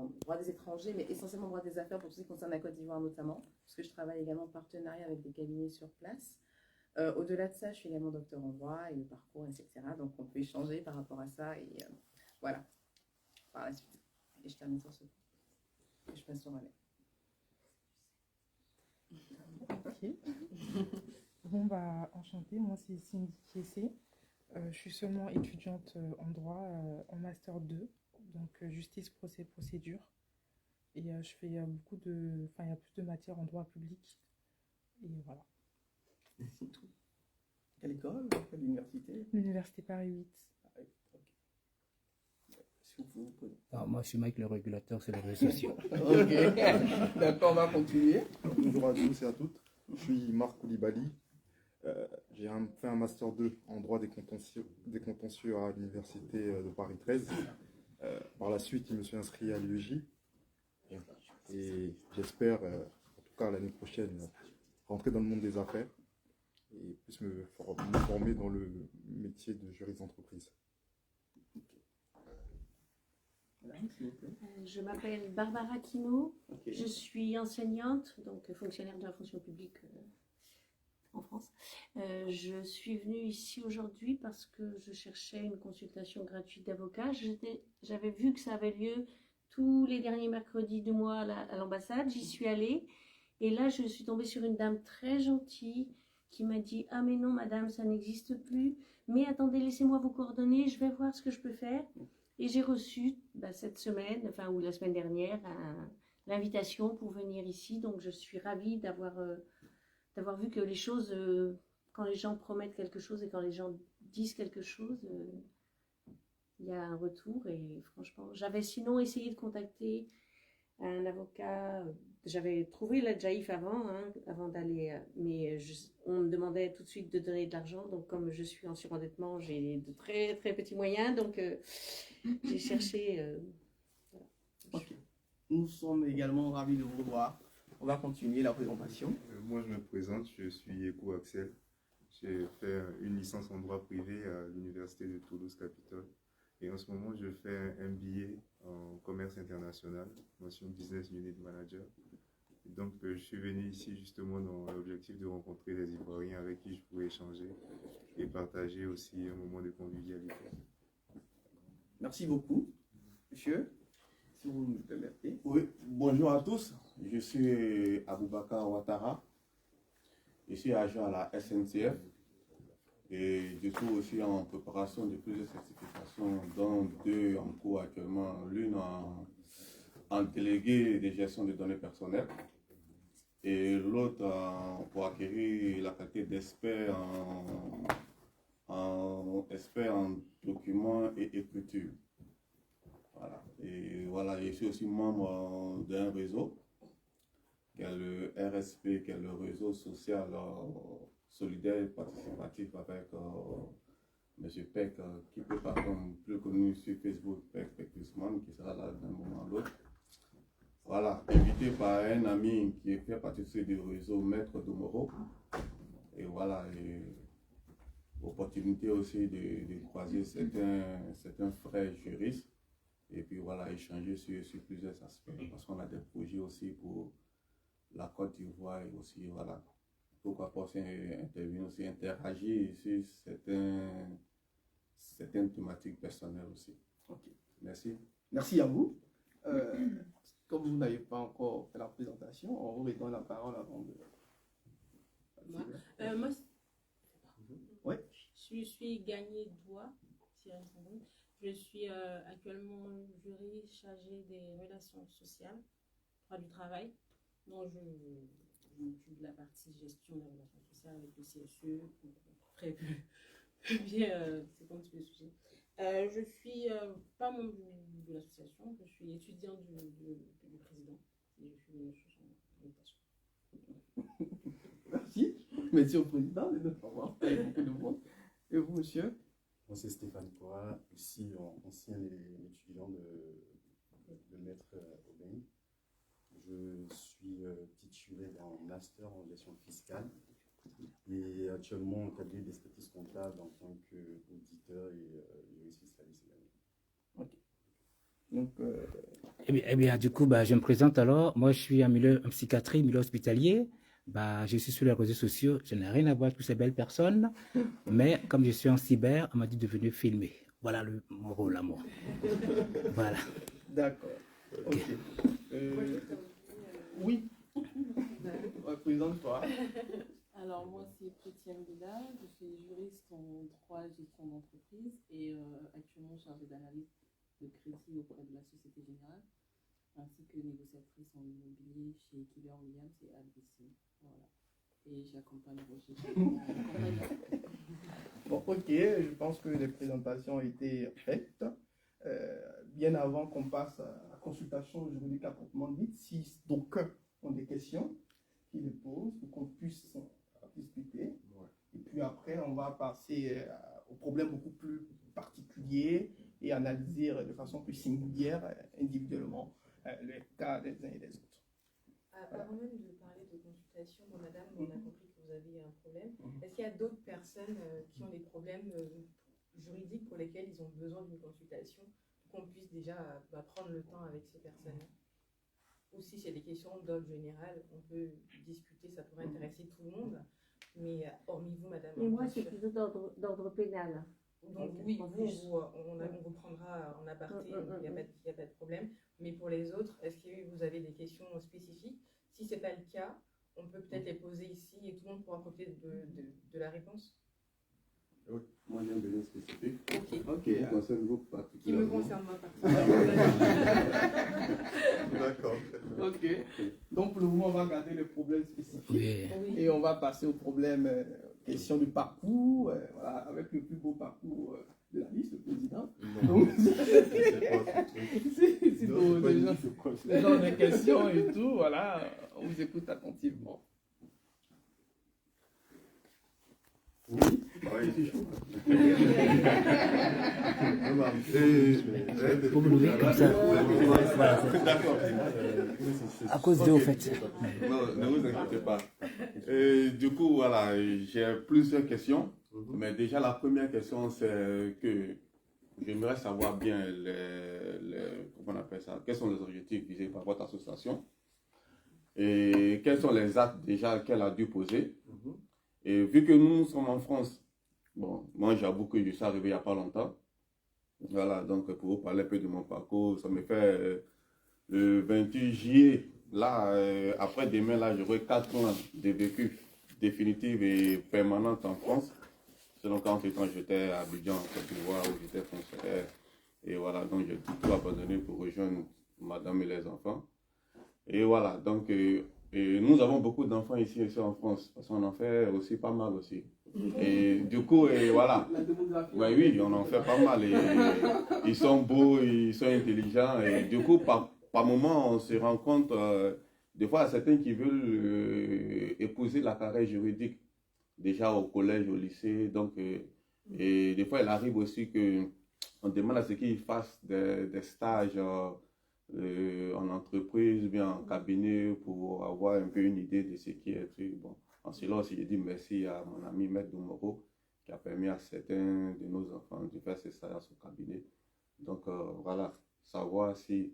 en droit des étrangers, mais essentiellement droit des affaires pour tout ce qui concerne la Côte d'Ivoire notamment, parce que je travaille également en partenariat avec des cabinets sur place. Au-delà de ça, je suis également docteur en droit et le parcours, etc. Donc on peut échanger par rapport à ça et voilà, par la suite. Et je termine sur ce point. Et je passe au relais. Ok. Bon, bah, enchantée, moi c'est Cindy Kiessé. Je suis seulement étudiante en droit en Master 2, donc justice, procès, procédure. Et je fais beaucoup de. Enfin, il y a plus de matières en droit public. Et voilà. C'est tout. Quelle école? Quelle université? L'Université Paris 8. Ah, ok. Si vous pouvez vous présenter. Ah, moi, je suis Mike, le régulateur sur les réseaux sociaux. Ok, d'accord, on va continuer. Bonjour à tous et à toutes. Je suis Marc Koulibaly. J'ai fait un Master 2 en droit des contentieux à l'Université de Paris 13. Par la suite, je me suis inscrit à l'UEJ. Et j'espère, en tout cas l'année prochaine, rentrer dans le monde des affaires et plus me former dans le métier de juriste d'entreprise. Je m'appelle Barbara Quinault, Okay. je suis enseignante, donc fonctionnaire de la fonction publique en France. Je suis venue ici aujourd'hui parce que je cherchais une consultation gratuite d'avocat. J'avais vu que ça avait lieu tous les derniers mercredis du mois à l'ambassade. J'y suis allée et là je suis tombée sur une dame très gentille qui m'a dit « Ah mais non madame, ça n'existe plus, mais attendez, laissez-moi vos coordonnées, je vais voir ce que je peux faire ». Et j'ai reçu cette semaine, ou la semaine dernière, l'invitation pour venir ici. Donc je suis ravie d'avoir vu que les choses, quand les gens promettent quelque chose et quand les gens disent quelque chose, il y a un retour. Et franchement, j'avais sinon essayé de contacter un avocat. J'avais trouvé la Jaïf avant d'aller, mais on me demandait tout de suite de donner de l'argent. Donc comme je suis en surendettement, j'ai de très très petits moyens. Donc j'ai cherché. Voilà. Ok. Nous sommes également ravis de vous voir. On va continuer la présentation. Moi, je me présente, je suis Ekou Axel. J'ai fait une licence en droit privé à l'Université de Toulouse-Capitole. Et en ce moment, je fais un MBA en commerce international, mention Business Unit Manager. Et donc, je suis venu ici justement dans l'objectif de rencontrer des Ivoiriens avec qui je pourrais échanger et partager aussi un moment de convivialité. Merci beaucoup. Monsieur, si vous me permettez. Oui, bonjour à tous. Je suis Aboubakar Ouattara. Je suis agent à la SNCF et je suis aussi en préparation de plusieurs certifications, dont deux en cours actuellement, l'une en délégué de gestion de données personnelles et l'autre pour acquérir la qualité d'expert en documents et écriture. Voilà. Et voilà, je suis aussi membre d'un réseau qui est le RSP, qui est le réseau social solidaire et participatif avec M. Peck, qui peut par exemple plus connu sur Facebook, Peck Usman, qui sera là d'un moment à l'autre. Voilà, invité par un ami qui fait partie du réseau Maître de Moreau. Et voilà, et opportunité aussi de croiser certains frères juristes. Et puis voilà, échanger sur plusieurs aspects, parce qu'on a des projets aussi pour la Côte d'Ivoire et aussi, voilà, pourquoi pas aussi intervenir, aussi interagir sur certaines thématiques personnelles aussi. Ok. Merci. Merci à vous. Comme vous n'avez pas encore fait la présentation, on vous redonne la parole avant de... Moi, ouais. je suis Gagné Doua, je suis actuellement juriste chargée des relations sociales, droit du travail. Donc, je m'occupe de la partie gestion des relations sociales avec le CSE, très bien, c'est un petit peu le sujet. Je suis pas membre de l'association, je suis étudiante du président et je suis venue sur son invitation. Merci. Merci au président de nous avoir fait beaucoup de monde. Et vous, monsieur? Moi, c'est Stéphane Koa, ici ancien étudiant de Maître Aubin. Je suis titulaire d'un master en gestion fiscale et actuellement en cabinet d'expertise comptable en tant qu'auditeur et juriste fiscaliste également. Ok. Donc, Du coup, je me présente alors. Moi, je suis en psychiatrie, milieu hospitalier. Je suis sur les réseaux sociaux. Je n'ai rien à voir avec toutes ces belles personnes. Mais comme je suis en cyber, on m'a dit de venir filmer. Voilà mon rôle à moi. Voilà. D'accord. Ok. Oui. Présente-toi. Alors, moi, c'est Pétienne Bida. Je suis juriste en droit gestion d'entreprise et actuellement chargée d'analyse de crédit auprès de la Société Générale, ainsi que négociatrice en immobilier chez Keller Williams et ABC. Voilà. Et j'accompagne Roger. Bon, ok, je pense que les présentations ont été faites. Bien avant qu'on passe à la consultation juridique à proprement dite, si d'aucuns ont des questions, qu'ils les posent pour qu'on puisse discuter. Et puis après, on va passer aux problèmes beaucoup plus particuliers et analyser de façon plus singulière, individuellement, les cas des uns et des autres. Avant même de parler de consultation, madame, on a compris que vous aviez un problème. Est-ce qu'il y a d'autres personnes qui ont des problèmes juridiques pour lesquels ils ont besoin d'une consultation, pour qu'on puisse déjà prendre le temps avec ces personnes-là? Ou si c'est des questions d'ordre général, on peut discuter, ça pourrait intéresser tout le monde. Mais hormis vous, madame. Et moi, c'est plutôt d'ordre pénal. Donc oui, on vous prendra en aparté, il n'y a pas de problème. Mais pour les autres, est-ce que vous avez des questions spécifiques? Si ce n'est pas le cas, on peut peut-être les poser ici et tout le monde pourra côté de la réponse. Oui, moi j'ai un besoin spécifique. Ok. Qui me concerne vous particulièrement. Qui me concerne moi particulièrement. D'accord. Ok. Donc pour le moment, on va regarder les problèmes spécifiques. Oui. Et on va passer au problème question du parcours, voilà, avec le plus beau parcours de la liste, le président. Donc, si les gens ont des questions et tout, voilà, on vous écoute attentivement. Oui, c'est chaud. Pour me lever comme ça. D'accord. À cause d'eux, au fait. Non, ne vous inquiétez pas. Du coup, voilà, j'ai plusieurs questions. Mais déjà, la première question, c'est que j'aimerais savoir bien comment on appelle ça, quels sont les objectifs visés par votre association et quels sont les actes déjà qu'elle a dû poser. Et vu que nous sommes en France, bon, moi j'avoue que je suis arrivé il n'y a pas longtemps. Voilà, donc pour vous parler un peu de mon parcours, ça me fait le 28 juillet, là, après demain, là, j'aurai 4 ans de vécu définitif et permanent en France. Donc, entre temps, j'étais à Abidjan, en Côte d'Ivoire, où j'étais fonctionnaire. Et voilà, donc j'ai tout abandonné pour rejoindre madame et les enfants. Et voilà, donc nous avons beaucoup d'enfants ici en France, parce qu'on en fait aussi pas mal aussi. Et du coup, voilà. Ouais, oui, on en fait pas mal. Et, ils sont beaux, ils sont intelligents. Et du coup, par moment, on se rend compte, des fois, certains qui veulent épouser la carrière juridique, déjà au collège, au lycée. Donc, et des fois, il arrive aussi qu'on demande à ce qu'ils fassent des stages en entreprise, bien en cabinet, pour avoir un peu une idée de ce qui est fait. Bon, en cela aussi, je dis merci à mon ami Maître Doumoro, qui a permis à certains de nos enfants de faire ces stages au cabinet. Donc, voilà, savoir si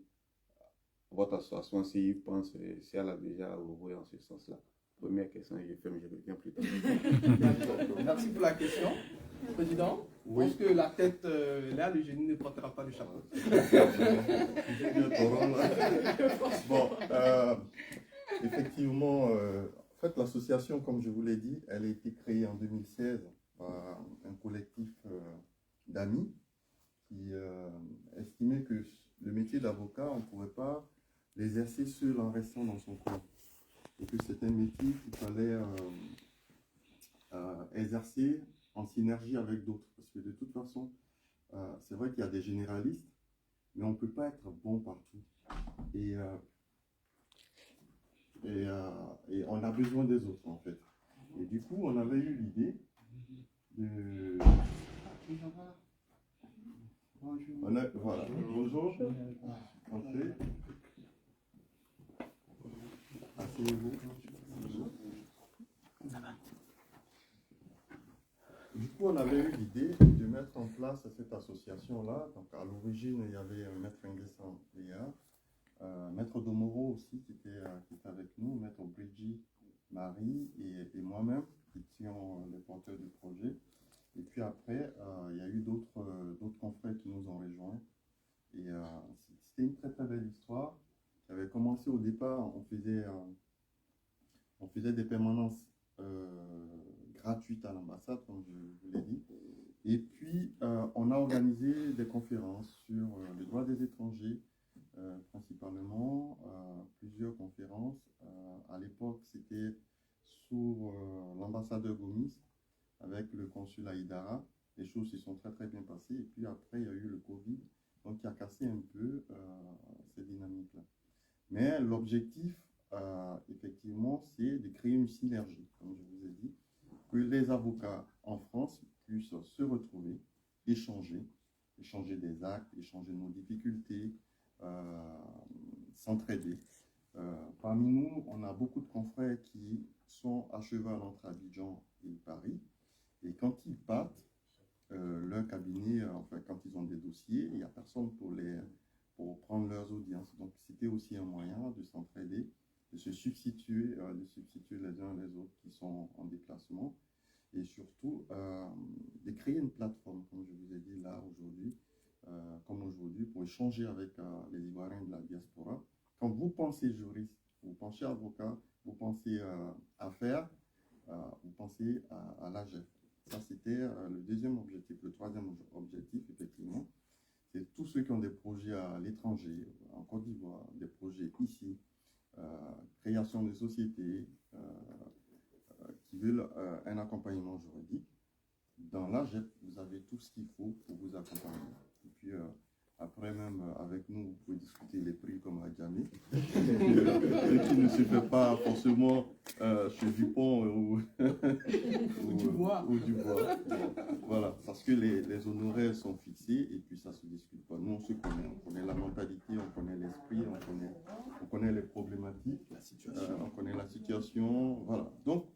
votre association, s'il pense, si elle a déjà ouvert en ce sens-là. Première question, je reviens plus tard. Merci pour la question. Président, oui. Je pense que la tête, là, le genou ne portera pas le chapeau. Bon, effectivement, en fait, l'association, comme je vous l'ai dit, elle a été créée en 2016 par un collectif d'amis qui estimait que le métier d'avocat, on ne pourrait pas l'exercer seul en restant dans son coin. Et que c'est un métier qu'il fallait exercer en synergie avec d'autres. Parce que de toute façon, c'est vrai qu'il y a des généralistes, mais on ne peut pas être bon partout. Et on a besoin des autres, en fait. Et du coup, on avait eu l'idée de... Voilà. Bonjour. Entrez. Asseyez-vous. Du coup, on avait eu l'idée de mettre en place cette association-là. Donc, à l'origine, il y avait Maître Nguessan Léa, Maître Domoro aussi qui était avec nous, Maître Brigitte, Marie et moi-même qui étions les porteurs du projet. Et puis après, il y a eu d'autres confrères qui nous ont rejoints. Et c'était une très très belle histoire qui avait commencé au départ. On faisait des permanences gratuites à l'ambassade, comme je vous l'ai dit. Et puis, on a organisé des conférences sur les droits des étrangers, principalement, plusieurs conférences. À l'époque, c'était sous l'ambassadeur Gomis, avec le consul à Idara. Les choses se sont très très bien passées. Et puis après, il y a eu le Covid, donc qui a cassé un peu ces dynamiques-là. Mais l'objectif, effectivement, c'est de créer une synergie, comme je vous ai dit, que les avocats en France puissent se retrouver, échanger des actes, échanger nos difficultés, s'entraider. Parmi nous, on a beaucoup de confrères qui sont à cheval entre Abidjan et Paris. Et quand ils partent, leur cabinet, enfin, quand ils ont des dossiers, il n'y a personne pour prendre leurs audiences. Donc, c'était aussi un moyen de s'entraider, de se substituer les uns les autres qui sont en déplacement. Et surtout, de créer une plateforme, comme je vous ai dit là aujourd'hui, pour échanger avec les Ivoiriens de la diaspora. Quand vous pensez juriste, vous pensez avocat, vous pensez affaires, vous pensez à l'AGEF. Ça, c'était le deuxième objectif. Le troisième objectif, effectivement, c'est tous ceux qui ont des projets à l'étranger, en Côte d'Ivoire, des projets ici, création de sociétés, qui veulent un accompagnement juridique. Dans l'AGEP, vous avez tout ce qu'il faut pour vous accompagner. Et puis, après même, avec nous, vous pouvez discuter les prix comme à Djamé. Ce qui ne se fait pas forcément chez Dupont ou Dubois. Voilà, parce que les honoraires sont fixés et puis ça ne se discute pas. Nous, on connaît la mentalité, on connaît l'esprit, on connaît les problématiques, on connaît la situation. Voilà. Donc,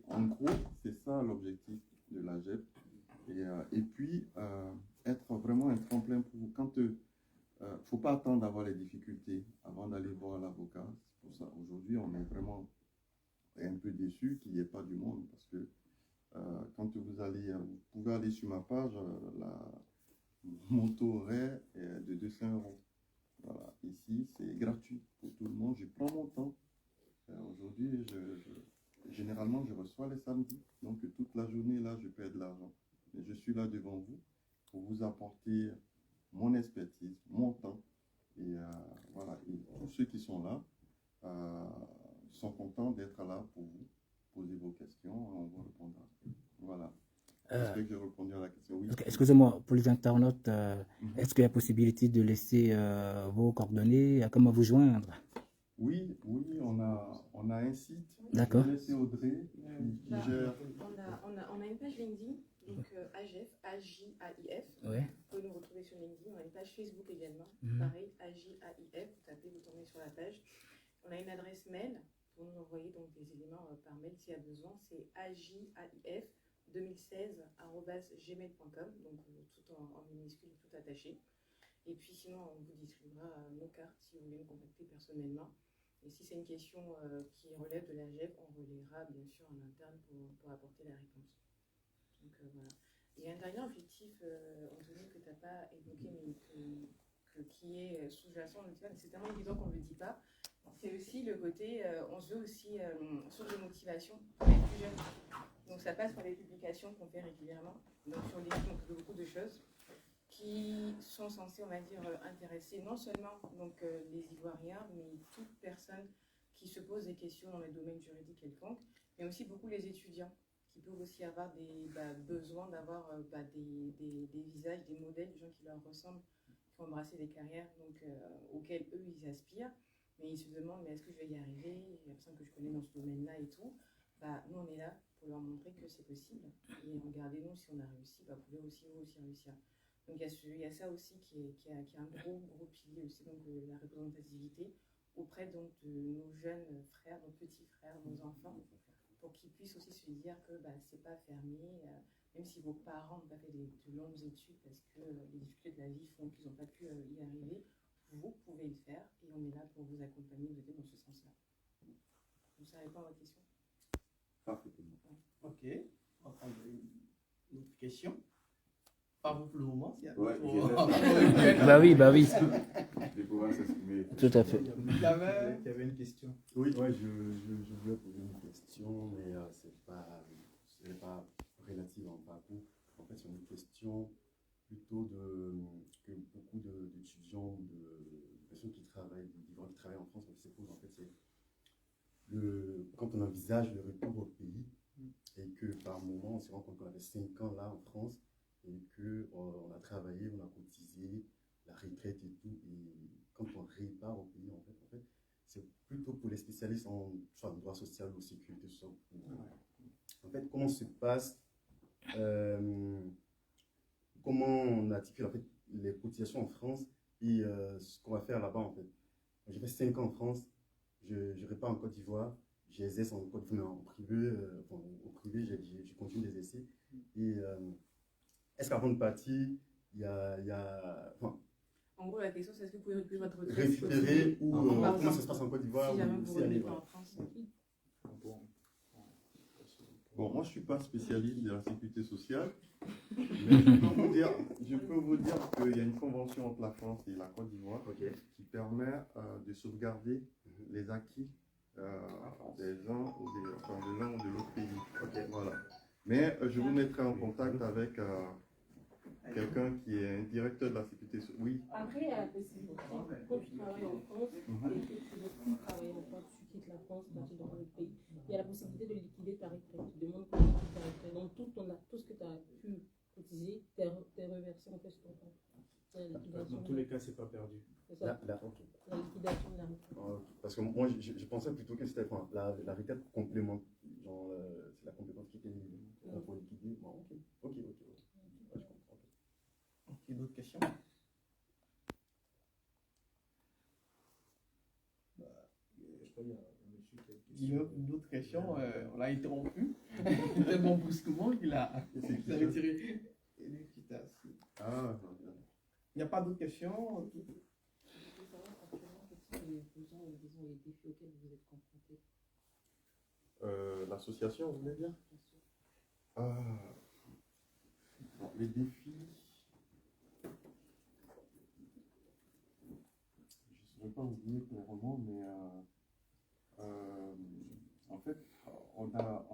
en gros, c'est ça l'objectif de l'AGEP. Et puis, être vraiment un tremplin pour vous. Quand il ne faut pas attendre d'avoir les difficultés avant d'aller voir l'avocat. C'est pour ça, aujourd'hui, on est vraiment un peu déçus qu'il n'y ait pas du monde. Parce que quand vous pouvez aller sur ma page, mon taux horaire est de 200 €. Voilà. Ici, c'est gratuit pour tout le monde. Je prends mon temps. Aujourd'hui, généralement, je reçois les samedis. Donc, toute la journée, là, je perds de l'argent. Mais je suis là devant vous pour vous apporter mon expertise, mon temps. Et voilà. Et tous ceux qui sont là sont contents d'être là pour vous, poser vos questions, on vous répondra. Voilà. J'espère que j'ai répondu à la question. Oui. Excusez-moi, pour les internautes, est-ce qu'il y a possibilité de laisser vos coordonnées, comment vous joindre? Oui, on a un site. D'accord. Je vais laisser Audrey qui gère. On a une page LinkedIn, donc AGIF, AJAIF. Ouais. Vous pouvez nous retrouver sur LinkedIn. On a une page Facebook également. Mhm. Pareil, AJAIF. Vous tapez, vous tombez sur la page. On a une adresse mail pour nous envoyer donc des éléments par mail s'il y a besoin. C'est ajaif2016@gmail.com. Donc tout en minuscule, tout attaché. Et puis sinon, on vous distribuera nos cartes si vous voulez nous contacter personnellement. Et si c'est une question qui relève de la GEP, on relèvera bien sûr en interne pour apporter la réponse. Donc voilà. Et un dernier objectif, Anthony, que tu n'as pas évoqué, mais qui est sous-jacent, c'est tellement évident qu'on ne le dit pas, c'est aussi le côté, on se veut aussi source de motivation pour les plus jeunes. Donc ça passe par les publications qu'on fait régulièrement, donc sur les livres, donc beaucoup de choses qui sont censés, on va dire, intéresser non seulement donc, les Ivoiriens, mais toute personne qui se pose des questions dans les domaines juridiques quelconques, mais aussi beaucoup les étudiants qui peuvent aussi avoir des besoins d'avoir des visages, des modèles, des gens qui leur ressemblent, qui ont embrassé des carrières donc, auxquelles eux, ils aspirent, mais ils se demandent, mais est-ce que je vais y arriver? Il y a personne que je connais dans ce domaine-là et tout. Nous, on est là pour leur montrer que c'est possible. Et regardez-nous, si on a réussi, vous pouvez aussi vous aussi réussir. Donc il y a ça aussi qui est un gros pilier aussi, donc la représentativité auprès donc, de nos jeunes frères, nos petits frères, nos enfants, pour qu'ils puissent aussi se dire que c'est pas fermé, même si vos parents n'ont pas fait de longues études parce que les difficultés de la vie font qu'ils n'ont pas pu y arriver, vous vous pouvez le faire et on est là pour vous accompagner, vous aider dans ce sens-là. Vous ne savez pas votre question? Parfaitement. Ok. On va prendre une autre question. Pas vous pour le moment, s'il y a Ouais, d'autres- Bah oui, bah oui. Les pouvoirs s'exprimer. Tout à fait. Il y avait une question. Oui, ouais, je voulais poser une question, mais ce n'est pas relative à un parcours. En fait, c'est une question plutôt que beaucoup d'étudiants, de personnes qui travaillent, d'Ivoiriens qui travaillent en France, se posent. En fait, c'est quand on envisage le retour au pays et que par moment, on se rend compte qu'on avait 5 ans là en France et qu'on a travaillé, on a cotisé, la retraite et tout, et quand on repart au pays, en fait, c'est plutôt pour les spécialistes soit en droit social ou sécurité sociale. En fait, comment se passe, comment on articule en fait, les cotisations en France et ce qu'on va faire là-bas en fait. J'ai fait 5 ans en France, je repars en Côte d'Ivoire, j'exerce en Côte d'Ivoire en privé, au privé, j'ai continué des essais. Et est-ce qu'avant de partir, il y a En gros, la question, c'est est-ce que vous pouvez récupérer votre retraite récupérer ou Par comment ça exemple, se passe en Côte d'Ivoire si jamais ou vous si aller revenez pas voilà. en France. Bon, moi, je ne suis pas spécialiste de la sécurité sociale, mais je peux vous dire qu'il y a une convention entre la France et la Côte d'Ivoire qui permet de sauvegarder les acquis des uns ou de l'un ou de l'autre pays. Voilà. Mais je vous mettrai en contact avec quelqu'un qui est un directeur de la sécurité sociale. Oui. Après, il y a la possibilité, quand tu travailles en France et que tu veux plus travailler en France, tu quittes la France, tu es dans un autre pays, il y a la possibilité de liquider ta retraite. Tu demandes pour liquider ta retraite. Donc, tout ce que tu as pu cotiser, tu es reversé en fait sur ton compte. Dans tous les cas, c'est pas perdu. C'est ça. La liquidation de la retraite. Parce que moi, je pensais plutôt que c'était la retraite complément, genre c'est la compétence qui était pour liquider. Bon, ok. Ouais, je comprends. Ok, d'autres questions? Je crois qu'il y a un monsieur qui a une question. Une autre question, on l'a interrompu. Tellement brusquement qu'il a retiré. Et lui qui était assis. Ah, il n'y a pas d'autres questions? Je veux savoir actuellement quels sont les besoins et les défis auxquels vous êtes confrontés. L'association, vous voulez dire? Bon, les défis, je ne saurais pas vous dire clairement, mais en fait, on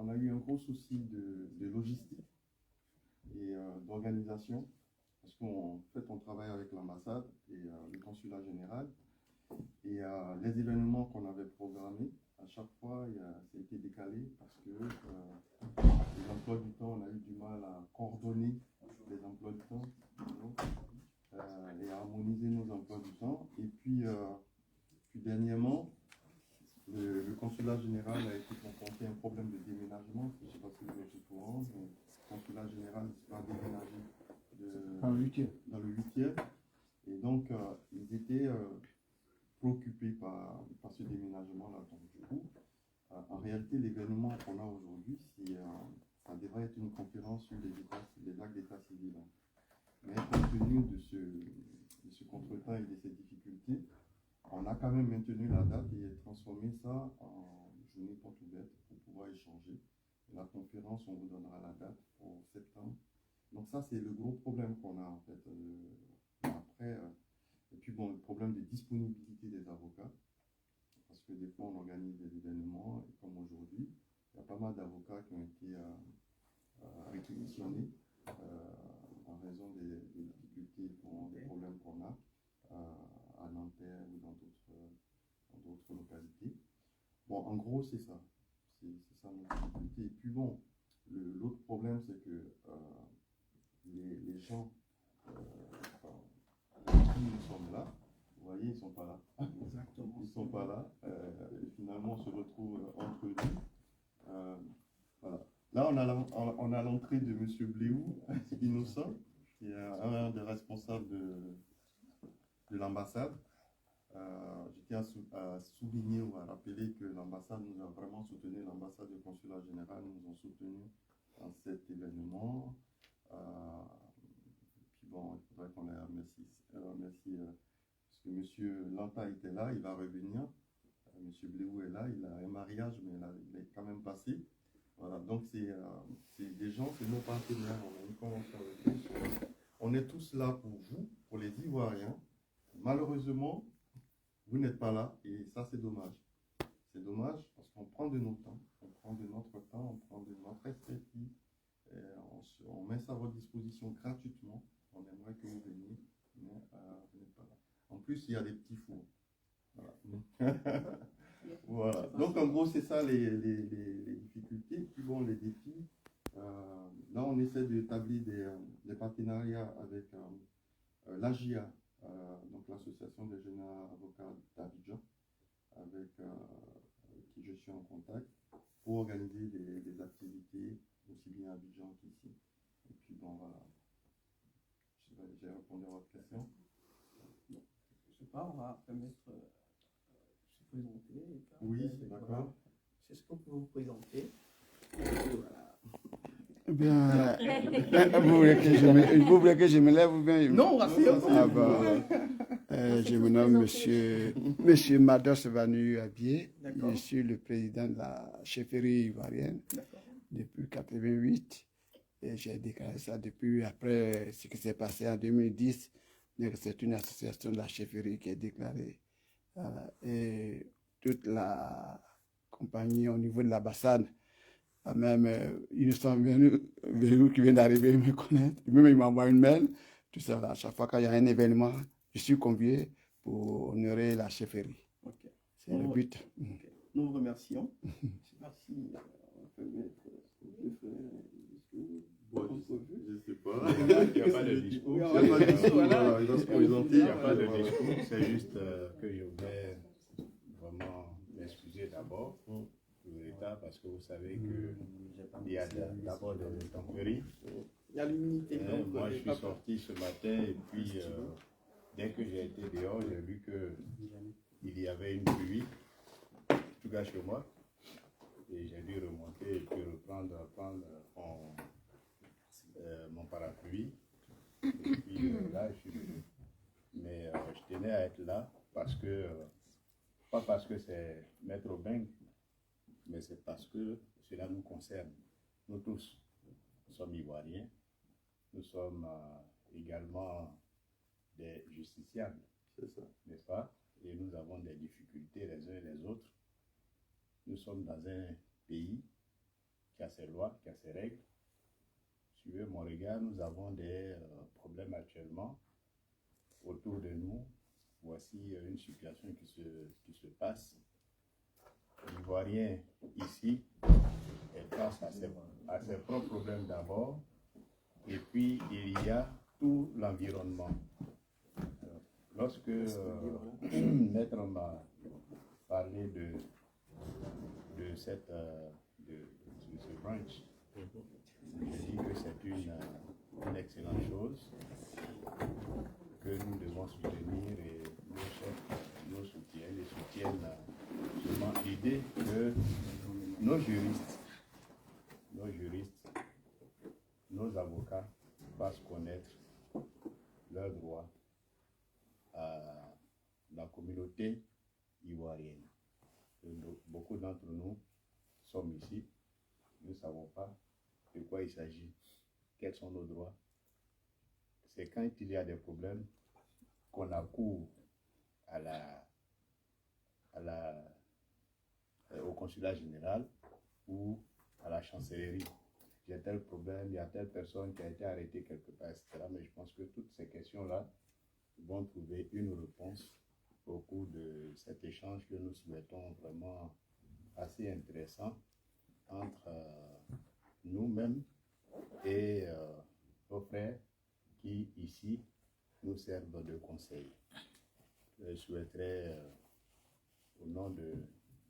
a eu un gros souci de logistique et d'organisation, parce qu'en fait, on travaille avec l'ambassade et le consulat général, et les événements qu'on avait programmés, à chaque fois, ça a été décalé parce que les emplois du temps, on a eu du mal à coordonner les emplois du temps et à harmoniser nos emplois du temps. Et puis dernièrement, le consulat général a été confronté à un problème de déménagement. Je ne sais pas si vous êtes au courant, mais le consulat général va déménager dans le 8e. Et donc, ils étaient préoccupés par ce déménagement-là. Donc, du coup, en réalité, l'événement qu'on a aujourd'hui, ça devrait être une conférence sur les actes d'état civil. Mais compte tenu de ce contretemps et de ces difficultés, on a quand même maintenu la date et transformé ça en journée porte ouverte pour pouvoir échanger. Et la conférence, on vous donnera la date pour septembre. Donc ça, c'est le gros problème qu'on a en fait. Après, et puis bon, le problème de disponibilité des avocats, parce que des fois on organise des événements, et comme aujourd'hui, il y a pas mal d'avocats qui ont été réquisitionnés en raison des difficultés, des problèmes qu'on a à Nanterre ou dans d'autres localités. Bon, en gros, c'est ça. C'est ça notre difficulté. Et puis bon, l'autre problème, c'est que les gens qui nous sommes là, vous voyez, ils ne sont pas là. Exactement. Ils ne sont pas là. Et finalement, on se retrouve entre nous. Voilà. Là, on a l'entrée de M. Bléou, Innocent, qui est un des responsables de l'ambassade. Je tiens à souligner ou à rappeler que l'ambassade nous a vraiment soutenu, l'ambassade du consulat général nous ont soutenu dans cet événement. Puis bon, il faudrait qu'on les remercie, parce que monsieur Lanta était là, il va revenir. Monsieur Bléou est là, il a un mariage, mais il est quand même passé. Voilà, donc c'est des gens, c'est nos partenaires, on a une convention avec eux. On est tous là pour vous, pour les Ivoiriens. Malheureusement, vous n'êtes pas là et ça c'est dommage. C'est dommage parce qu'on prend de notre temps, on prend de notre expertise, on met ça à votre disposition gratuitement. On aimerait que vous veniez, mais vous n'êtes pas là. En plus, il y a des petits fours. Voilà. Voilà. Donc en gros, c'est ça les difficultés. Puis bon, les défis. Là, on essaie d'établir des partenariats avec l'AGIA, donc l'Association des jeunes avocats d'Abidjan, avec qui je suis en contact, pour organiser des activités aussi bien à Abidjan qu'ici. Et puis bon, voilà. Je sais pas, j'ai répondu à votre question. Je sais pas, on va permettre se présenter. Oui, d'accord. C'est ce qu'on peut vous présenter. Voilà. Eh bien, vous voulez que je me lève ou bien? Non, rasseyez-vous. Ah bon. Je me nomme Monsieur Mados Vanu Abié. Je suis le président de la chefferie ivoirienne depuis 1988. Et j'ai déclaré ça depuis après ce qui s'est passé en 2010. C'est une association de la chefferie qui est déclarée. Et toute la compagnie au niveau de l'ambassade, même ils sont venus qui viennent d'arriver, ils me connaissent. Même ils m'envoient une mail. Tout ça, à chaque fois qu'il y a un événement, je suis convié pour honorer la chefferie. Okay. C'est le but. Okay. Nous vous remercions. Je ne sais pas si on peut mettre deux frères. Je ne sais pas. Il n'y a pas de discours. Il n'y a pas de discours. Voilà. Il va se présenter. Il n'y a pas de discours. C'est juste que je voulais vraiment m'excuser d'abord pour l'État parce que vous savez qu'il y a d'abord des intempéries. Il y a l'humidité. Moi, je suis sorti ce matin et puis dès que j'ai été dehors, j'ai vu qu'il y avait une pluie, en tout cas chez moi. Et j'ai dû remonter et puis prendre mon parapluie. Et puis là, je suis venu. Mais je tenais à être là parce que, pas parce que c'est Maître Obeng, mais c'est parce que cela nous concerne. Nous tous, nous sommes Ivoiriens, nous sommes également des justiciables, n'est-ce pas? Et nous avons des difficultés les uns et les autres. Nous sommes dans un pays qui a ses lois, qui a ses règles. Suivez mon regard, nous avons des problèmes actuellement autour de nous. Voici une situation qui se passe. L'Ivoirien ici est face à ses propres problèmes d'abord, et puis il y a tout l'environnement. Lorsque Maître m'a parlé de ce branch, je dis que c'est une excellente chose que nous devons soutenir et nos chefs nous soutiennent seulement l'idée que nos juristes, nos avocats fassent connaître leurs droits à la communauté ivoirienne. Beaucoup d'entre nous sommes ici, nous ne savons pas de quoi il s'agit, quels sont nos droits. C'est quand il y a des problèmes qu'on accourt au consulat général ou à la chancellerie. J'ai tel problème, il y a telle personne qui a été arrêtée quelque part, etc. Mais je pense que toutes ces questions-là vont trouver une réponse au cours de cet échange que nous souhaitons vraiment assez intéressant entre nous-mêmes et nos frères qui, ici, nous servent de conseil. Je souhaiterais, au nom de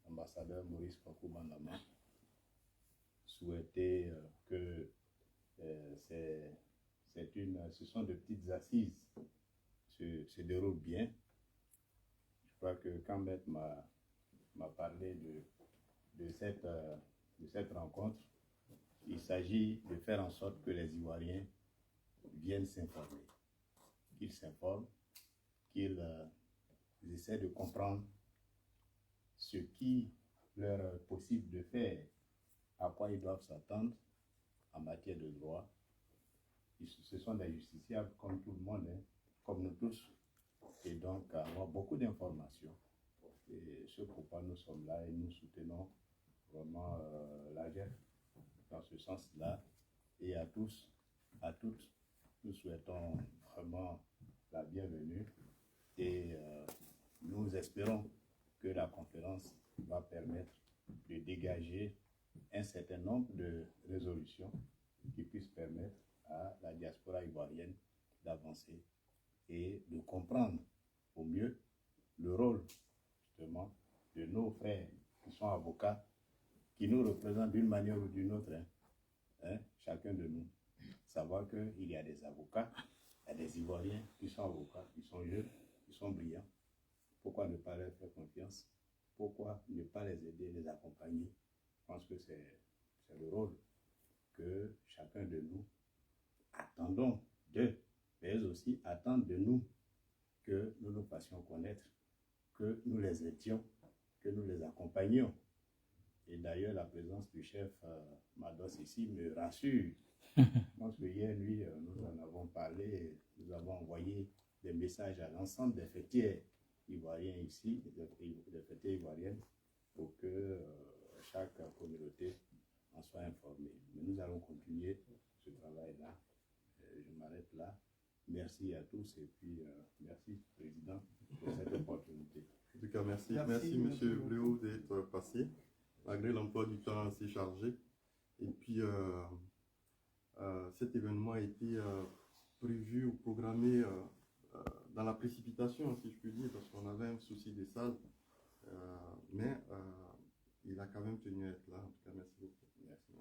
l'ambassadeur Maurice Kwaku-Bandama, souhaiter que ce sont de petites assises se déroulent bien. Je crois que quand Maître m'a parlé de cette rencontre, il s'agit de faire en sorte que les Ivoiriens viennent s'informer, qu'ils s'informent, qu'ils ils essaient de comprendre ce qui leur est possible de faire, à quoi ils doivent s'attendre en matière de droit. Ce sont des justiciables comme tout le monde, hein, comme nous tous, et donc avoir beaucoup d'informations. Et ce pourquoi nous sommes là et nous soutenons vraiment la GEF dans ce sens-là. Et à tous, à toutes, nous souhaitons vraiment la bienvenue et nous espérons que la conférence va permettre de dégager un certain nombre de résolutions qui puissent permettre à la diaspora ivoirienne d'avancer et de comprendre au mieux le rôle justement de nos frères qui sont avocats, qui nous représentent d'une manière ou d'une autre, chacun de nous. Savoir qu'il y a des avocats, il y a des Ivoiriens qui sont avocats, qui sont jeunes, qui sont brillants. Pourquoi ne pas leur faire confiance? Pourquoi ne pas les aider, les accompagner? Je pense que c'est le rôle que chacun de nous attendons d'eux, mais eux aussi attendent de nous que nous nous fassions connaître, que nous les aidions, que nous les accompagnions. Et d'ailleurs, la présence du chef Mados ici me rassure. Je pense que hier, lui, nous en avons parlé, nous avons envoyé des messages à l'ensemble des fêtiers ivoiriens ici, des fêtiers ivoiriennes, pour que chaque communauté en soit informée. Mais nous allons continuer ce travail-là. Je m'arrête là. Merci à tous et puis merci, Président, pour cette opportunité. En tout cas, merci. Merci, Monsieur Bléau, d'être passé, malgré l'emploi du temps assez chargé. Et puis, cet événement a été prévu ou programmé dans la précipitation, si je puis dire, parce qu'on avait un souci des salles. Mais il a quand même tenu à être là. En tout cas, merci beaucoup. Merci.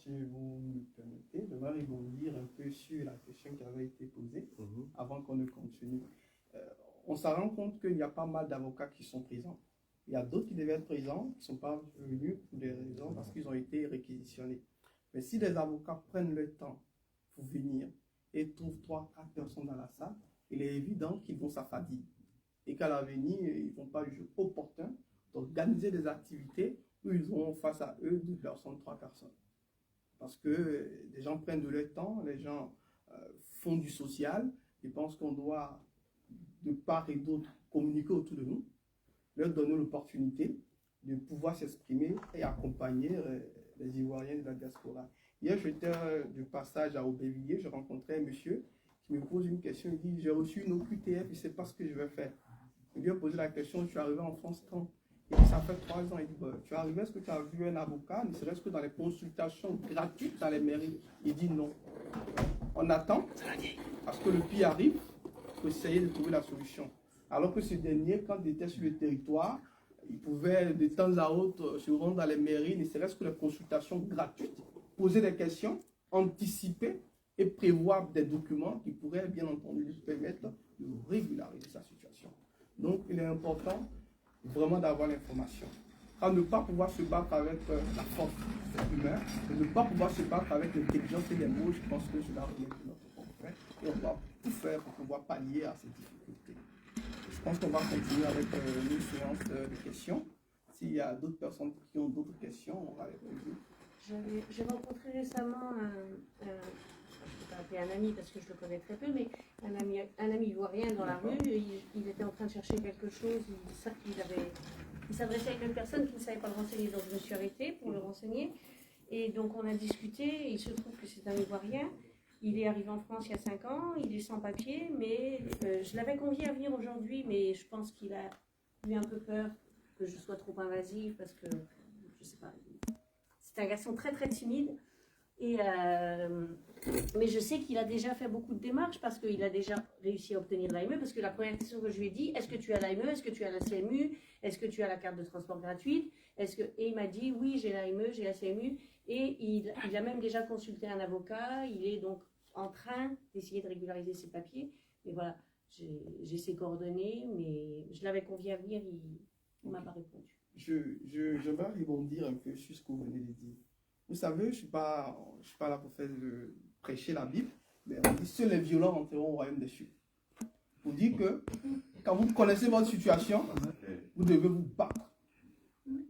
Si vous me permettez, je vais rebondir un peu sur la question qui avait été posée avant qu'on ne continue. On s'en rend compte qu'il y a pas mal d'avocats qui sont présents. Il y a d'autres qui devaient être présents, qui ne sont pas venus pour des raisons parce qu'ils ont été réquisitionnés. Mais si les avocats prennent le temps pour venir et trouvent 3-4 personnes dans la salle, il est évident qu'ils vont s'affadir. Et qu'à l'avenir, ils ne vont pas juger opportun d'organiser des activités où ils auront face à eux 2 personnes, 3 personnes. Parce que les gens prennent de leur temps, les gens font du social. Je pense qu'on doit, de part et d'autre, communiquer autour de nous, leur donner l'opportunité de pouvoir s'exprimer et accompagner les Ivoiriens de la diaspora. Hier, j'étais de passage à Aubervilliers, je rencontrais un monsieur qui me pose une question, il dit « J'ai reçu une OQTF, je ne sais pas ce que je vais faire. » Je lui ai posé la question « Tu es arrivé en France quand ?» Il dit « Ça fait 3 ans. » Il dit bah, « Tu es arrivé, est-ce que tu as vu un avocat, ne serait-ce que dans les consultations gratuites dans les mairies ?» Il dit « Non. » On attend, parce que le pire arrive, pour essayer de trouver la solution. Alors que ce dernier, quand il était sur le territoire, il pouvait de temps à autre se rendre dans les mairies, ne serait-ce que les consultations gratuites, poser des questions, anticiper et prévoir des documents qui pourraient bien entendu lui permettre de régulariser sa situation. Donc il est important vraiment d'avoir l'information. À ne pas pouvoir se battre avec la force humaine, ne pas pouvoir se battre avec l'intelligence et les mots, je pense que cela relève de notre progrès et on va tout faire pour pouvoir pallier à ces difficultés. Je pense qu'on va continuer avec une séance de questions. S'il y a d'autres personnes qui ont d'autres questions, on va les poser. J'ai rencontré récemment je ne peux pas appeler un ami parce que je le connais très peu, mais un ami ivoirien dans la rue. Il était en train de chercher quelque chose. Il s'adressait à une personne qui ne savait pas le renseigner, donc je me suis arrêtée pour le renseigner. Et donc on a discuté. Et il se trouve que c'est un Ivoirien. Il est arrivé en France il y a 5 ans. Il est sans papier, mais je l'avais convié à venir aujourd'hui, mais je pense qu'il a eu un peu peur que je sois trop invasive parce que je sais pas. C'est un garçon très très timide. Et mais je sais qu'il a déjà fait beaucoup de démarches parce qu'il a déjà réussi à obtenir l'AME. Parce que la première question que je lui ai dit, est-ce que tu as l'AME, est-ce que tu as la CMU, est-ce que tu as la carte de transport gratuite, et il m'a dit oui, j'ai l'AME, j'ai la CMU. Et il a même déjà consulté un avocat. Il est donc en train d'essayer de régulariser ses papiers. Mais voilà, j'ai ses coordonnées, mais je l'avais convié à venir, il ne m'a pas répondu. Je vais rebondir un peu sur ce que vous venez de dire. Vous savez, je ne suis pas là pour prêcher la Bible, mais on dit seuls les violents entreront au royaume des cieux. pour dire que quand vous connaissez votre situation, vous devez vous battre.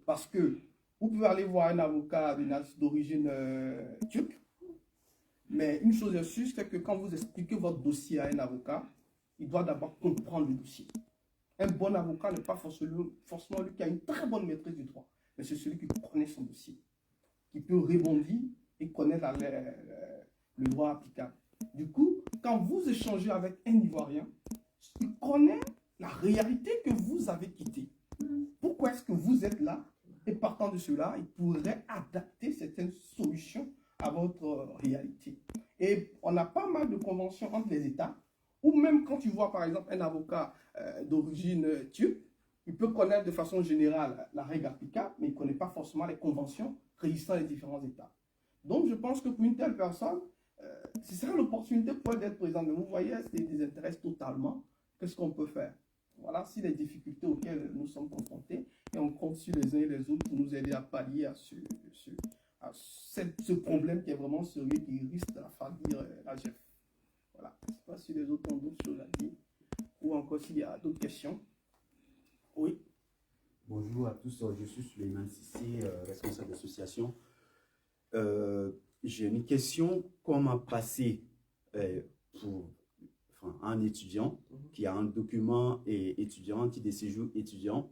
Parce que vous pouvez aller voir un avocat d'origine turque, mais une chose est sûre, c'est que quand vous expliquez votre dossier à un avocat, il doit d'abord comprendre le dossier. Un bon avocat n'est pas forcément lui qui a une très bonne maîtrise du droit, mais c'est celui qui connaît son dossier, qui peut rebondir et connaître le droit applicable. Du coup, quand vous échangez avec un Ivoirien, il connaît la réalité que vous avez quittée. Pourquoi est-ce que vous êtes là? Et partant de cela, il pourrait adapter certaines solutions à votre réalité. Et on a pas mal de conventions entre les États, ou même quand tu vois par exemple un avocat d'origine turque, il peut connaître de façon générale la règle applicable, mais il ne connaît pas forcément les conventions régissant les différents États. Donc je pense que pour une telle personne, ce serait l'opportunité pour elle d'être présente. Mais vous voyez, c'est désintéresse totalement. Qu'est-ce qu'on peut faire? Voilà, si les difficultés auxquelles nous sommes confrontés, et on compte sur les uns et les autres pour nous aider à pallier à ce problème qui est vraiment sérieux, qui risque de la faillir la GEF. Voilà, je ne sais pas si les autres ont d'autres choses à dire, ou encore s'il y a d'autres questions. Oui. Bonjour à tous, je suis Suleiman Sissé, responsable d'association. J'ai une question, comment passer pour un étudiant qui a un document étudiant, un titre de séjour étudiant,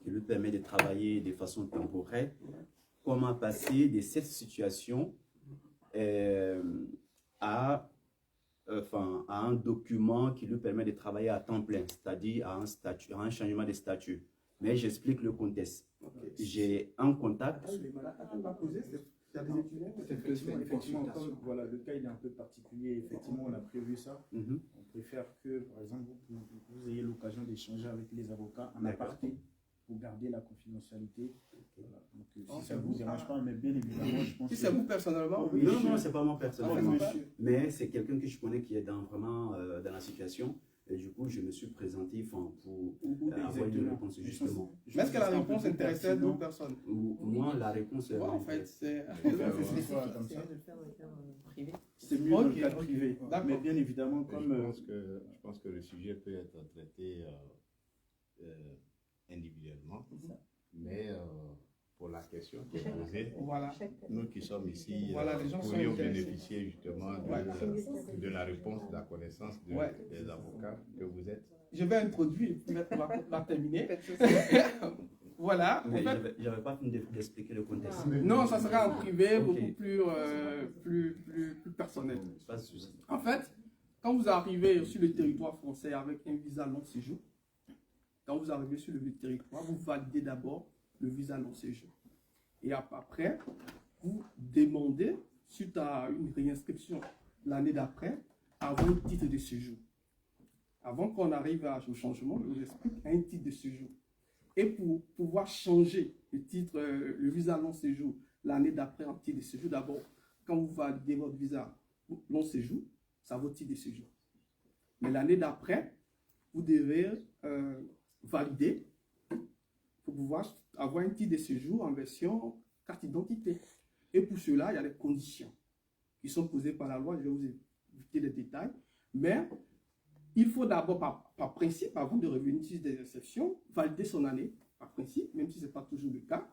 qui lui permet de travailler de façon temporaire, comment passer de cette situation à un document qui lui permet de travailler à temps plein, c'est-à-dire à un changement de statut. Mais j'explique le contexte. J'ai un contact. Effectivement, comme voilà, le cas il est un peu particulier, effectivement, on a prévu ça. On préfère que, par exemple, vous ayez l'occasion d'échanger avec les avocats en aparté pour garder la confidentialité. Voilà. Donc, si ça ne vous dérange pas, mais bien évidemment, je pense si c'est vous personnellement, oui. Non, c'est pas moi personnellement. Mais c'est quelqu'un que je connais qui est vraiment dans la situation. Et du coup, je me suis présenté pour avoir une réponse justement. Mais est-ce que la réponse intéressait d'autres personnes? Moi, la réponse est... en fait, c'est... C'est mieux dans le cadre privé. Mais bien évidemment, comme... Je pense que le sujet peut être traité individuellement. Mais pour la question qui est posée, nous qui sommes ici, pourrions bénéficier justement de la réponse, de la connaissance des avocats que vous êtes. Je vais introduire, peut-être on va terminer. Voilà. J'avais pas fini d'expliquer le contexte. Non, ça sera en privé, beaucoup plus personnel. Pas de souci. En fait, quand vous arrivez sur le territoire français avec un visa long séjour, quand vous arrivez sur le territoire, vous validez d'abord le visa long séjour. Et après, vous demandez, suite à une réinscription l'année d'après, avoir un titre de séjour. Avant qu'on arrive au changement, je vous explique un titre de séjour. Et pour pouvoir changer le visa long séjour l'année d'après en titre de séjour, d'abord, quand vous validez votre visa long séjour, ça vaut titre de séjour. Mais l'année d'après, vous devez valider pour pouvoir avoir un titre de séjour en version carte d'identité. Et pour cela, il y a des conditions qui sont posées par la loi. Je vais vous éviter les détails. Mais il faut d'abord, par principe, avant de revenir sur des exceptions, valider son année, par principe, même si ce n'est pas toujours le cas.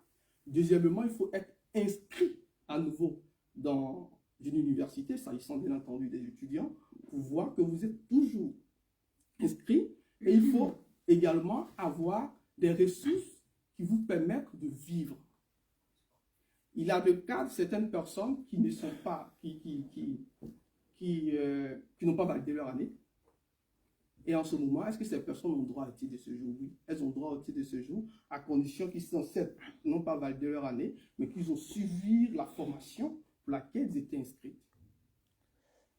Deuxièmement, il faut être inscrit à nouveau dans une université, s'agissant bien entendu des étudiants, pour voir que vous êtes toujours inscrit. Et il faut également avoir des ressources qui vous permettent de vivre. Il y a le cas de certaines personnes qui ne sont pas, qui n'ont pas validé leur année. Et en ce moment, est-ce que ces personnes ont droit à titre de séjour? Oui, elles ont droit au titre de séjour à condition qu'ils n'ont pas validé leur année, mais qu'ils ont suivi la formation pour laquelle ils étaient inscrits.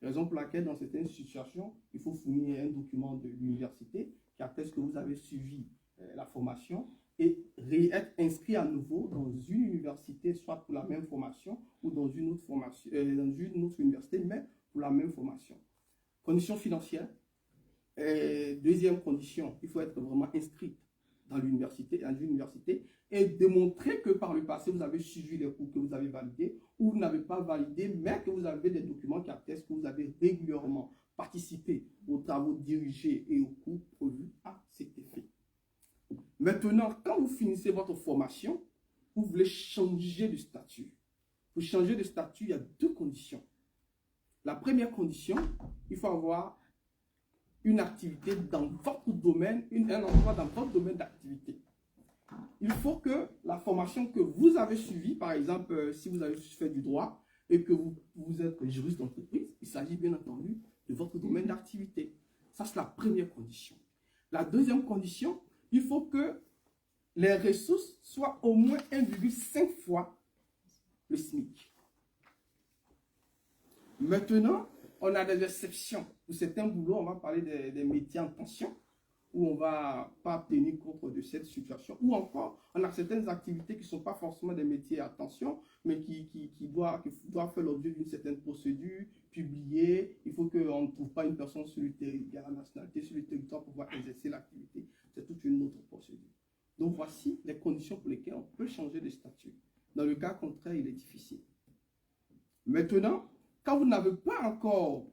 Raison pour laquelle, dans certaines situations, il faut fournir un document de l'université qui atteste que vous avez suivi la formation et être inscrit à nouveau dans une université, soit pour la même formation ou dans une autre formation, dans une autre université, mais pour la même formation. Conditions financières. Deuxième condition, il faut être vraiment inscrit dans l'université et démontrer que par le passé, vous avez suivi les cours que vous avez validés ou vous n'avez pas validé, mais que vous avez des documents qui attestent que vous avez régulièrement participer aux travaux dirigés et aux cours prévus à cet effet. Maintenant, quand vous finissez votre formation, vous voulez changer de statut. Pour changer de statut, il y a deux conditions. La première condition, il faut avoir une activité dans votre domaine, un emploi dans votre domaine d'activité. Il faut que la formation que vous avez suivie, par exemple, si vous avez fait du droit et que vous êtes juriste d'entreprise, il s'agit bien entendu de votre domaine d'activité. Ça, c'est la première condition. La deuxième condition, il faut que les ressources soient au moins 1,5 fois le SMIC. Maintenant, on a des exceptions. Pour certains boulots, on va parler des métiers en tension, où on ne va pas tenir compte de cette situation. Ou encore, on a certaines activités qui ne sont pas forcément des métiers à tension, mais qui doivent faire l'objet d'une certaine procédure, publiée. Il faut qu'on ne trouve pas une personne sur le territoire, la nationalité sur le territoire pour pouvoir exercer l'activité. C'est toute une autre procédure. Donc voici les conditions pour lesquelles on peut changer de statut. Dans le cas contraire, il est difficile. Maintenant, quand vous n'avez pas encore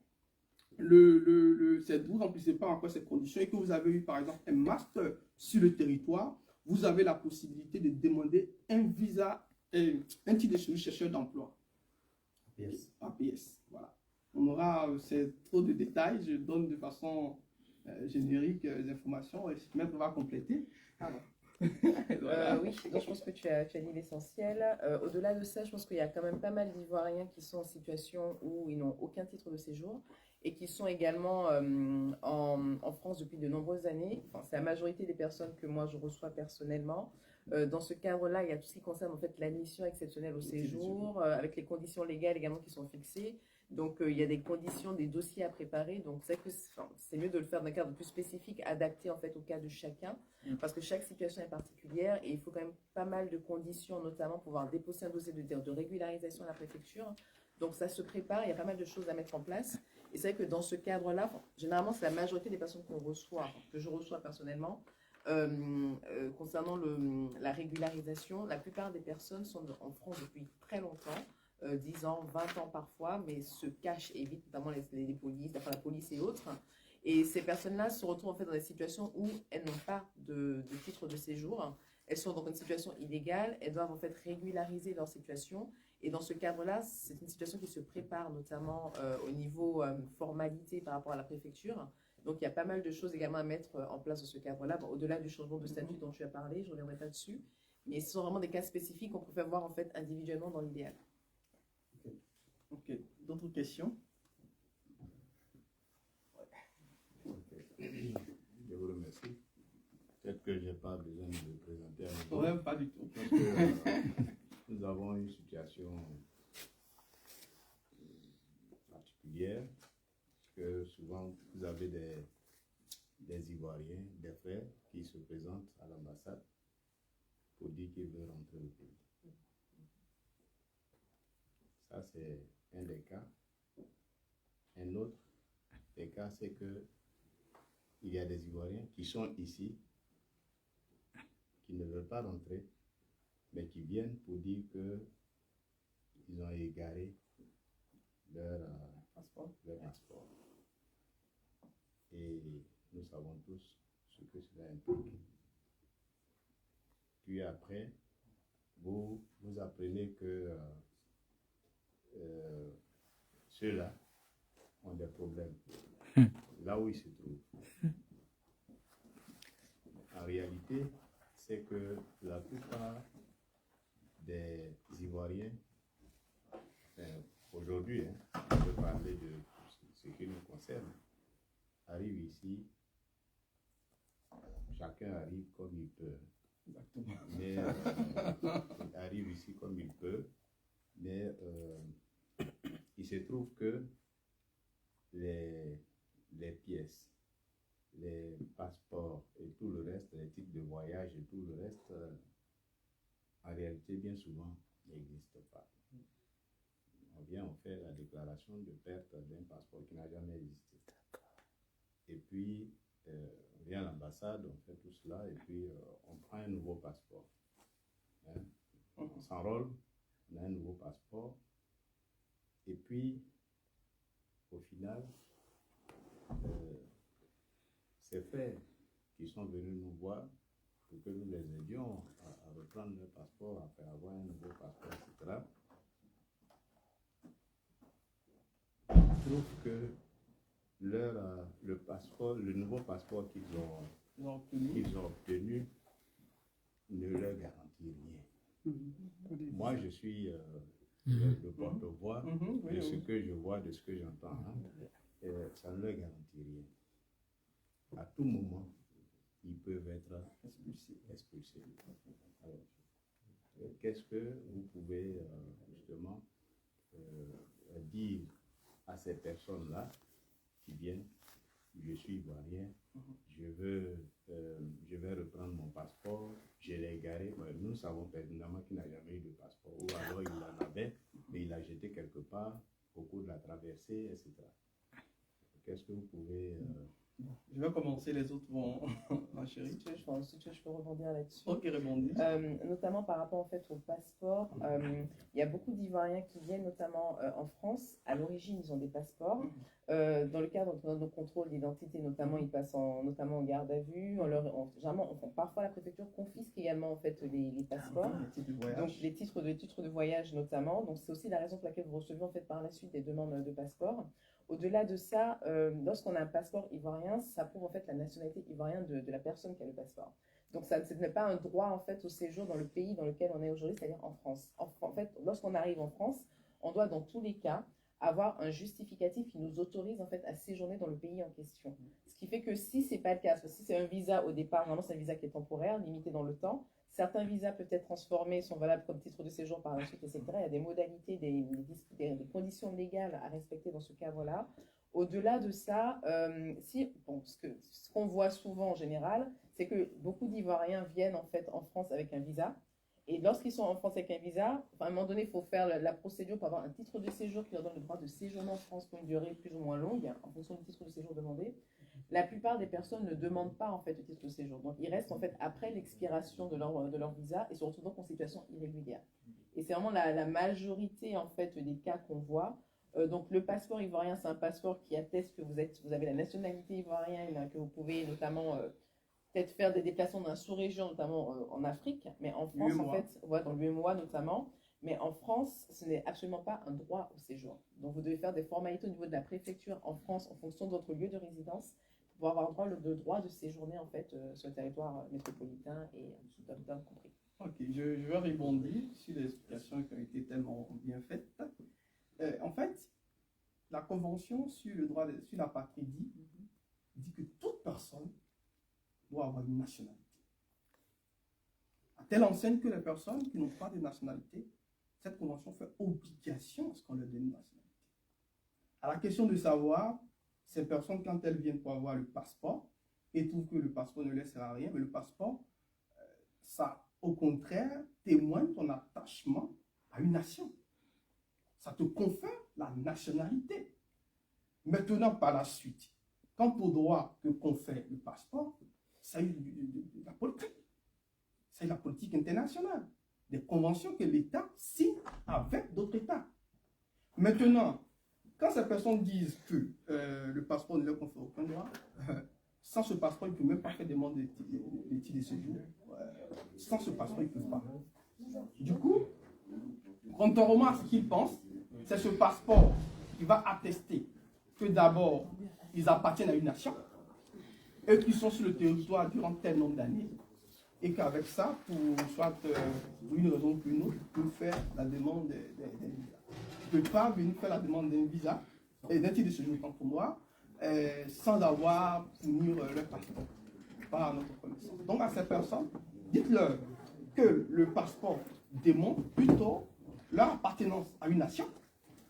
vous ne remplissez pas encore ces conditions et que vous avez eu par exemple un master sur le territoire, vous avez la possibilité de demander un visa, un titre de séjour chercheur d'emploi. APS. Voilà. On aura, c'est trop de détails, je donne de façon générique les informations et Maître va compléter. Voilà. Oui, donc je pense que tu as dit l'essentiel. Au-delà de ça, je pense qu'il y a quand même pas mal d'Ivoiriens qui sont en situation où ils n'ont aucun titre de séjour et qui sont également en France depuis de nombreuses années. Enfin, c'est la majorité des personnes que moi je reçois personnellement. Dans ce cadre-là, il y a tout ce qui concerne en fait l'admission exceptionnelle au séjour, avec les conditions légales également qui sont fixées. Donc, il y a des conditions, des dossiers à préparer. Donc, c'est mieux de le faire dans un cadre plus spécifique, adapté en fait au cas de chacun, parce que chaque situation est particulière et il faut quand même pas mal de conditions, notamment pour pouvoir déposer un dossier de régularisation à la préfecture. Donc, ça se prépare, il y a pas mal de choses à mettre en place. Et c'est vrai que dans ce cadre-là, généralement, c'est la majorité des personnes qu'on reçoit, que je reçois personnellement. Concernant la régularisation, la plupart des personnes sont en France depuis très longtemps. 10 ans, 20 ans parfois, mais se cachent et évitent notamment les polices, la police et autres. Et ces personnes-là se retrouvent en fait dans des situations où elles n'ont pas de titre de séjour. Elles sont dans une situation illégale, elles doivent en fait régulariser leur situation. Et dans ce cadre-là, c'est une situation qui se prépare notamment au niveau formalité par rapport à la préfecture. Donc il y a pas mal de choses également à mettre en place dans ce cadre-là. Bon, au-delà du changement de statut dont tu as parlé, je ne reviendrai pas dessus. Mais ce sont vraiment des cas spécifiques qu'on préfère voir en fait individuellement dans l'idéal. Ok, d'autres questions? Je vous remercie. Peut-être que je n'ai pas besoin de me présenter à nouveau. Ouais, pas du tout. Parce que nous avons une situation particulière, que souvent vous avez des Ivoiriens, des frères qui se présentent à l'ambassade pour dire qu'ils veulent rentrer au pays. Ça, c'est un des cas. Un autre des cas, c'est que il y a des Ivoiriens qui sont ici, qui ne veulent pas rentrer, mais qui viennent pour dire qu'ils ont égaré leur passeport. Et nous savons tous ce que cela implique. Puis après, vous apprenez que ceux-là ont des problèmes là où ils se trouvent. En réalité, c'est que la plupart des Ivoiriens, aujourd'hui, on peut parler de ce qui nous concerne, arrivent ici, chacun arrive comme il peut. Exactement. Mais il arrive ici comme il peut, mais il se trouve que les pièces, les passeports et tout le reste, les titres de voyage et tout le reste, en réalité, bien souvent, n'existent pas. On vient, on fait la déclaration de perte d'un passeport qui n'a jamais existé. Et puis, on vient à l'ambassade, on fait tout cela, et puis on prend un nouveau passeport. Hein? On s'enrôle, on a un nouveau passeport, et puis, au final, ces frères qui sont venus nous voir pour que nous les aidions à reprendre leur passeport, à faire avoir un nouveau passeport, etc. Je trouve que le nouveau passeport qu'ils ont obtenu ne leur garantit rien. Moi, je suis le porte-voix de ce que je vois, de ce que j'entends. Ça ne leur garantit rien. À tout moment, ils peuvent être expulsés. Alors, qu'est-ce que vous pouvez justement dire à ces personnes-là qui viennent? Je suis ivoirien, je vais reprendre mon passeport, je l'ai égaré. Nous savons pertinemment qu'il n'a jamais eu de passeport, ou alors il en avait, mais il l'a jeté quelque part au cours de la traversée, etc. Qu'est-ce que vous pouvez... Je vais commencer, les autres vont enchérir. Si tu veux, je peux rebondir là-dessus. Ok, rebondir. Notamment par rapport en fait au passeport, il y a beaucoup d'Ivoiriens qui viennent notamment en France. À l'origine, ils ont des passeports. Dans le cadre de nos contrôles d'identité, notamment, ils passent notamment en garde à vue. Parfois, la préfecture confisque également en fait les passeports. Donc les titres de voyage notamment. Donc c'est aussi la raison pour laquelle vous recevez en fait par la suite des demandes de passeport. Au-delà de ça, lorsqu'on a un passeport ivoirien, ça prouve en fait la nationalité ivoirienne de la personne qui a le passeport. Donc ce n'est pas un droit en fait au séjour dans le pays dans lequel on est aujourd'hui, c'est-à-dire en France. En fait, lorsqu'on arrive en France, on doit dans tous les cas avoir un justificatif qui nous autorise en fait à séjourner dans le pays en question. Ce qui fait que si c'est pas le cas, parce que si c'est un visa au départ, normalement c'est un visa qui est temporaire, limité dans le temps. Certains visas peuvent être transformés, sont valables comme titre de séjour par la suite, etc. Il y a des modalités, des conditions légales à respecter dans ce cadre-là. Au-delà de ça, ce qu'on voit souvent en général, c'est que beaucoup d'Ivoiriens viennent en fait en France avec un visa. Et lorsqu'ils sont en France avec un visa, à un moment donné, il faut faire la procédure pour avoir un titre de séjour qui leur donne le droit de séjourner en France pour une durée plus ou moins longue, en fonction du titre de séjour demandé. La plupart des personnes ne demandent pas en fait le titre de séjour. Donc ils restent en fait après l'expiration de leur visa et se retrouvent donc en situation irrégulière. Et c'est vraiment la majorité en fait des cas qu'on voit. Donc le passeport ivoirien, c'est un passeport qui atteste que vous avez la nationalité ivoirienne, que vous pouvez notamment peut-être faire des déplacements dans la sous-région, notamment en Afrique, mais en France en fait, dans l'UEMOA notamment. Mais en France, ce n'est absolument pas un droit au séjour. Donc vous devez faire des formalités au niveau de la préfecture en France en fonction de votre lieu de résidence pour avoir le droit de séjourner en fait sur le territoire métropolitain et sous-domicile compris. Ok, je vais rebondir sur les explications qui ont été tellement bien faites. En fait, la Convention sur le droit sur la patrie dit que toute personne doit avoir une nationalité. À telle enseigne que les personnes qui n'ont pas de nationalité, cette convention fait obligation à ce qu'on leur donne une nationalité. À la question de savoir, ces personnes, quand elles viennent pour avoir le passeport, et trouvent que le passeport ne leur sert à rien, mais le passeport, ça, au contraire, témoigne ton attachement à une nation. Ça te confère la nationalité. Maintenant, par la suite, quant au droit que confère le passeport, ça y est de la politique. C'est la politique internationale. Des conventions que l'État signe avec d'autres États. Maintenant, quand ces personnes disent que le passeport ne leur confère aucun droit, sans ce passeport, ils ne peuvent même pas faire demande de titre de séjour. Sans ce passeport, ils ne peuvent pas. Du coup, contrairement à ce qu'ils pensent, c'est ce passeport qui va attester que d'abord, ils appartiennent à une nation et qu'ils sont sur le territoire durant tel nombre d'années. Et qu'avec ça, pour une raison ou pour une autre, ils peuvent faire la demande d'un visa. Ils ne peuvent pas venir faire la demande d'un visa et d'un titre de séjour pour moi sans avoir fourni leur passeport par notre connaissance. Donc à ces personnes, dites-leur que le passeport démontre plutôt leur appartenance à une nation,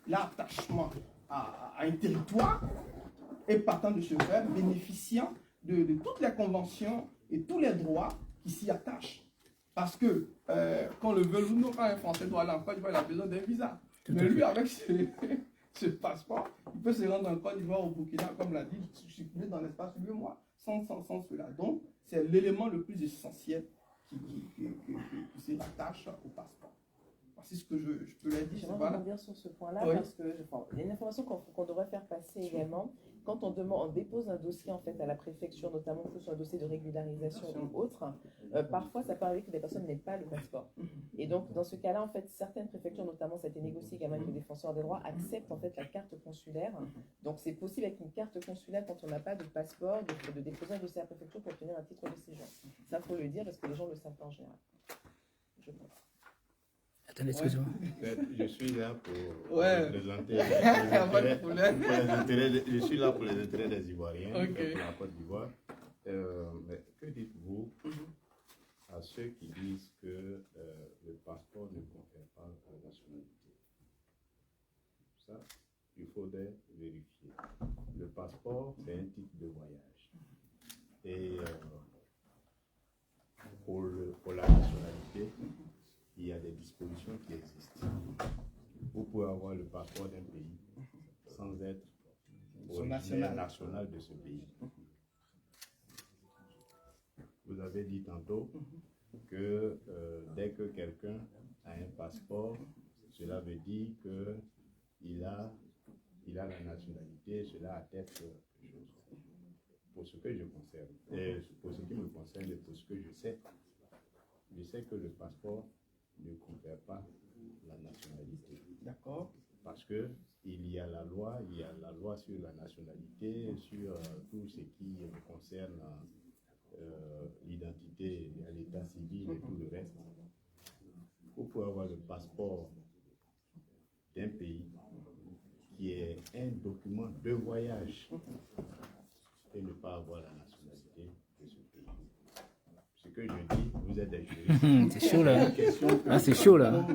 leur attachement à un territoire et partant de ce fait, bénéficiant de toutes les conventions et tous les droits qui s'y attachent. Parce que quand le veut ou non, quand un Français doit aller en Côte d'Ivoire, il a besoin d'un visa. Mais lui, avec ce passeport, il peut se rendre en Côte d'Ivoire, au Burkina, comme l'a dit, circuler dans l'espace de 2 mois, sans cela. Donc, c'est l'élément le plus essentiel qui se rattache au passeport. C'est ce que je peux leur dire. J'aimerais rebondir sur ce point-là parce qu'il y a une information qu'on devrait faire passer également. quand on dépose un dossier en fait à la préfecture, notamment que ce soit un dossier de régularisation ou autre, parfois ça peut arriver que des personnes n'aient pas le passeport. Et donc dans ce cas-là, en fait, certaines préfectures, notamment ça a été négocié également avec le défenseur des droits, acceptent en fait la carte consulaire. Donc c'est possible avec une carte consulaire quand on n'a pas de passeport de déposer un dossier à la préfecture pour obtenir un titre de séjour. Ça faut le dire parce que les gens le savent pas en général. Je pense. Attendez, excusez-moi. Je suis là pour Ouais. représenter Je suis là pour les intérêts des Ivoiriens, Ok. pour la Côte d'Ivoire. Mais que dites-vous à ceux qui disent que le passeport ne confère pas la nationalité? Ça, il faudrait vérifier. Le passeport, c'est un titre de voyage. Et pour la nationalité, il y a des dispositions qui existent. Vous pouvez avoir le passeport d'un pays sans être originaire national de ce pays. Vous avez dit tantôt que dès que quelqu'un a un passeport, cela veut dire qu'il a la nationalité, cela atteste quelque chose. Pour ce que je concerne, et pour ce qui me concerne et pour ce que je sais que le passeport ne confère pas la nationalité. D'accord. Parce que il y a la loi sur la nationalité, sur tout ce qui concerne l'identité, l'état civil et tout le reste. Vous pouvez avoir le passeport d'un pays qui est un document de voyage et ne pas avoir la nationalité de ce pays. Ce que je dis, vous êtes des juristes. C'est chaud là. Ah, c'est chaud là.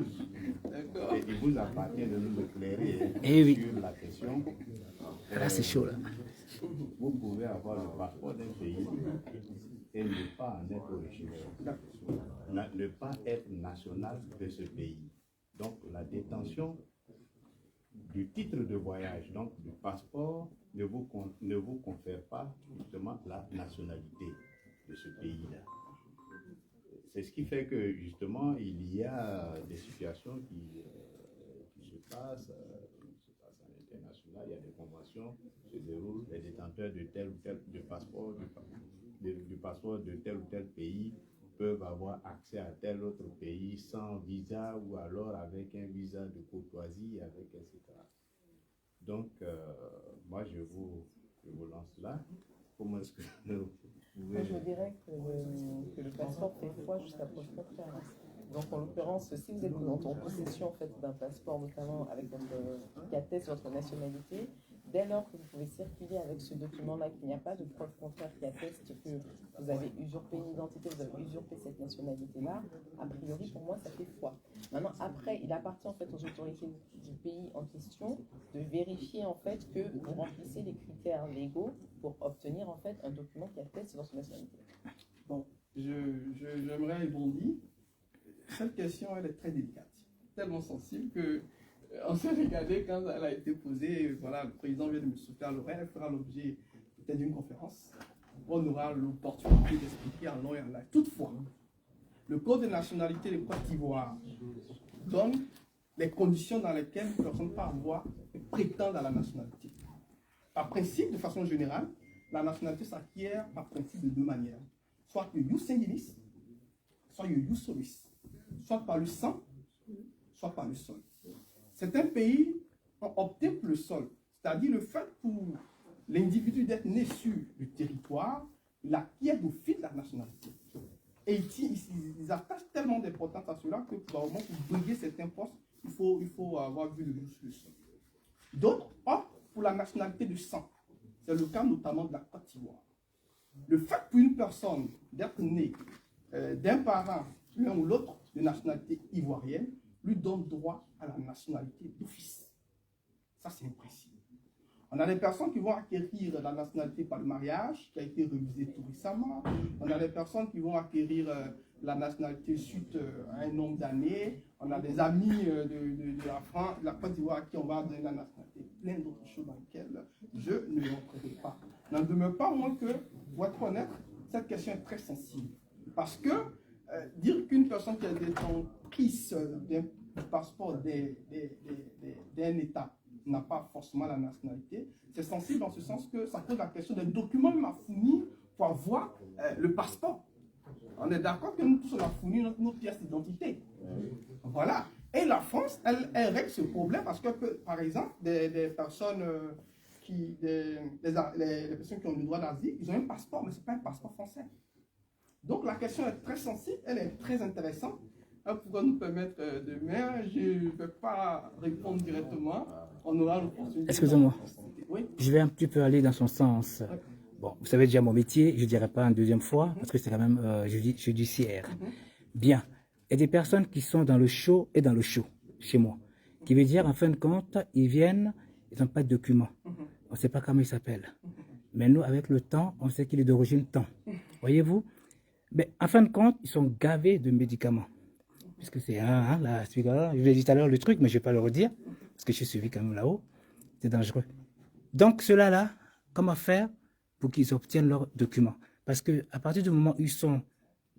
Et il vous appartient de nous éclairer sur la question. Là, c'est chaud là. Vous pouvez avoir le passeport d'un pays et ne pas en être originaire. Ne pas être national de ce pays. Donc la détention du titre de voyage, donc du passeport, ne vous confère pas justement la nationalité de ce pays-là. C'est ce qui fait que justement il y a des situations qui se passent à l'international, il y a des conventions qui se déroulent, les détenteurs de tel ou tel passeport, du passeport de tel ou tel pays peuvent avoir accès à tel autre pays sans visa ou alors avec un visa de courtoisie, etc. Donc, moi, je vous lance là. Comment est-ce que vous pouvez... Moi, je dirais que le passeport fait foi jusqu'à preuve contraire. Donc, en l'occurrence, si vous êtes en possession en fait, d'un passeport, notamment qui atteste votre nationalité, dès lors que vous pouvez circuler avec ce document-là, qu'il n'y a pas de preuve contraire qui atteste que vous avez usurpé une identité, vous avez usurpé cette nationalité-là, a priori, pour moi, ça fait foi. Maintenant, après, il appartient en fait aux autorités du pays en question de vérifier en fait que vous remplissez les critères légaux pour obtenir en fait un document qui atteste votre nationalité. Bon, j'aimerais rebondir. Cette question, elle est très délicate, tellement sensible que on s'est regardé quand elle a été posée. Voilà, le président vient de me souffler à l'oreille. Elle fera l'objet peut-être d'une conférence. On aura l'opportunité d'expliquer en long et en large. Toutefois, le Code de nationalité de Côte d'Ivoire donne les conditions dans lesquelles une personne peut avoir et prétendre à la nationalité. Par principe, de façon générale, la nationalité s'acquiert par principe de deux manières. Soit le jus sanguinis, soit le jus solis. Soit par le sang, soit par le sol. Certains pays ont opté pour le sol, c'est-à-dire le fait pour l'individu d'être né sur le territoire, il acquiert d'office la nationalité. Et ils attachent tellement d'importance à cela que probablement pour briguer certains postes, il faut avoir vu le jus sur le sol. D'autres optent pour la nationalité de sang. C'est le cas notamment de la Côte d'Ivoire. Le fait pour une personne d'être née d'un parent, l'un ou l'autre, de nationalité ivoirienne, lui donne droit à la nationalité d'office. Ça, c'est un principe. On a des personnes qui vont acquérir la nationalité par le mariage, qui a été révisé tout récemment. On a des personnes qui vont acquérir la nationalité suite à un nombre d'années. On a des amis de la Côte d'Ivoire à qui on va donner la nationalité. Plein d'autres choses dans lesquelles je ne rentrerai pas. N'en demeure pas moins que, pour être honnête, cette question est très sensible. Parce que dire qu'une personne qui a détentrice d'un passeport d'un État n'a pas forcément la nationalité. C'est sensible dans ce sens que ça pose la question des documents même à fournir pour avoir le passeport. On est d'accord que nous tous, on a fourni notre pièce d'identité. Voilà. Et la France, elle règle ce problème parce que, par exemple, des personnes les personnes qui ont le droit d'asile, ils ont un passeport, mais ce n'est pas un passeport français. Donc la question est très sensible, elle est très intéressante. Elle pourra nous permettre demain, je ne vais pas répondre directement, on aura l'opportunité. Excusez-moi, Oui. je vais un petit peu aller dans son sens. Bon, vous savez déjà mon métier, je ne dirai pas une deuxième fois, parce que c'est quand même judiciaire. Bien, il y a des personnes qui sont dans le chaud et dans le chaud, chez moi. Qui veut dire, en fin de compte, ils viennent, ils n'ont pas de documents. On ne sait pas comment il s'appelle. Mais nous, avec le temps, on sait qu'il est d'origine temps. Voyez-vous? Mais en fin de compte, ils sont gavés de médicaments. Puisque c'est je vous ai dit tout à l'heure le truc, mais je ne vais pas le redire, parce que je suis suivi quand même là-haut. C'est dangereux. Donc, ceux-là, comment faire pour qu'ils obtiennent leurs documents? Parce qu'à partir du moment où ils sont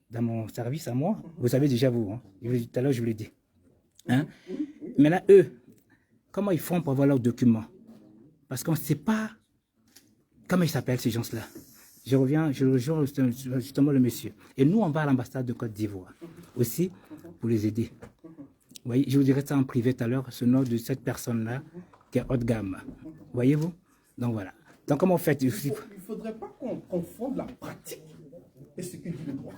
dans mon service à moi, vous savez déjà vous, hein, tout à l'heure je vous l'ai dit. Hein? Mais là, eux, comment ils font pour avoir leurs documents? Parce qu'on ne sait pas comment ils s'appellent ces gens-là. Je rejoins justement le monsieur. Et nous, on va à l'ambassade de Côte d'Ivoire aussi pour les aider. Vous voyez, je vous dirai ça en privé tout à l'heure, ce nom de cette personne-là qui est haut de gamme. Voyez-vous? Donc voilà. Donc comment on fait? Il ne faudrait pas qu'on confonde la pratique et ce que dit le droit.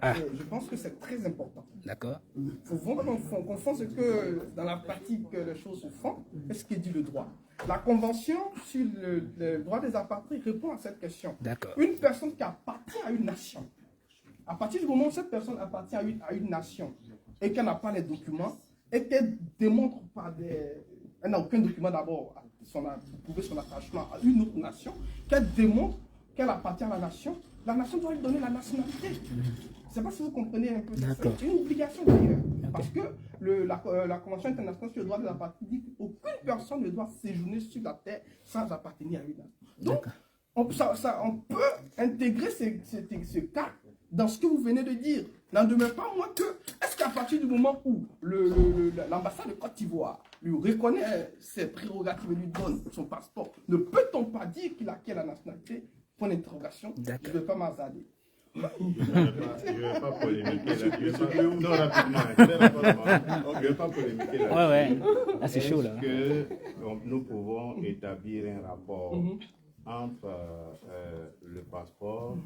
Je pense que c'est très important. D'accord. Il faut vraiment qu'on confond ce que dans la pratique les choses se font et ce que dit le droit. La Convention sur le droit des apatrides répond à cette question. D'accord. Une personne qui appartient à une nation, à partir du moment où cette personne appartient à une nation et qu'elle n'a pas les documents et qu'elle démontre par elle n'a aucun document d'abord pour prouver son attachement à une autre nation, qu'elle démontre qu'elle appartient à la nation doit lui donner la nationalité. Je ne sais pas si vous comprenez un peu. C'est une obligation d'ailleurs. Parce que la Convention internationale sur le droit des apatrides dit qu'aucune personne ne doit séjourner sur la terre sans appartenir à une nation. Donc, on peut intégrer ce cas dans ce que vous venez de dire. N'en demeure pas moins que, est-ce qu'à partir du moment où l'ambassade de Côte d'Ivoire lui reconnaît ses prérogatives et lui donne son passeport, ne peut-on pas dire qu'il acquiert la nationalité? Point d'interrogation. Je ne vais pas m'hasarder. Je ne vais pas polémiquer là. Non, rapidement. Je ne vais pas polémiquer là. Ouais. Ah, c'est chaud là. Est-ce que nous pouvons établir un rapport entre le passeport,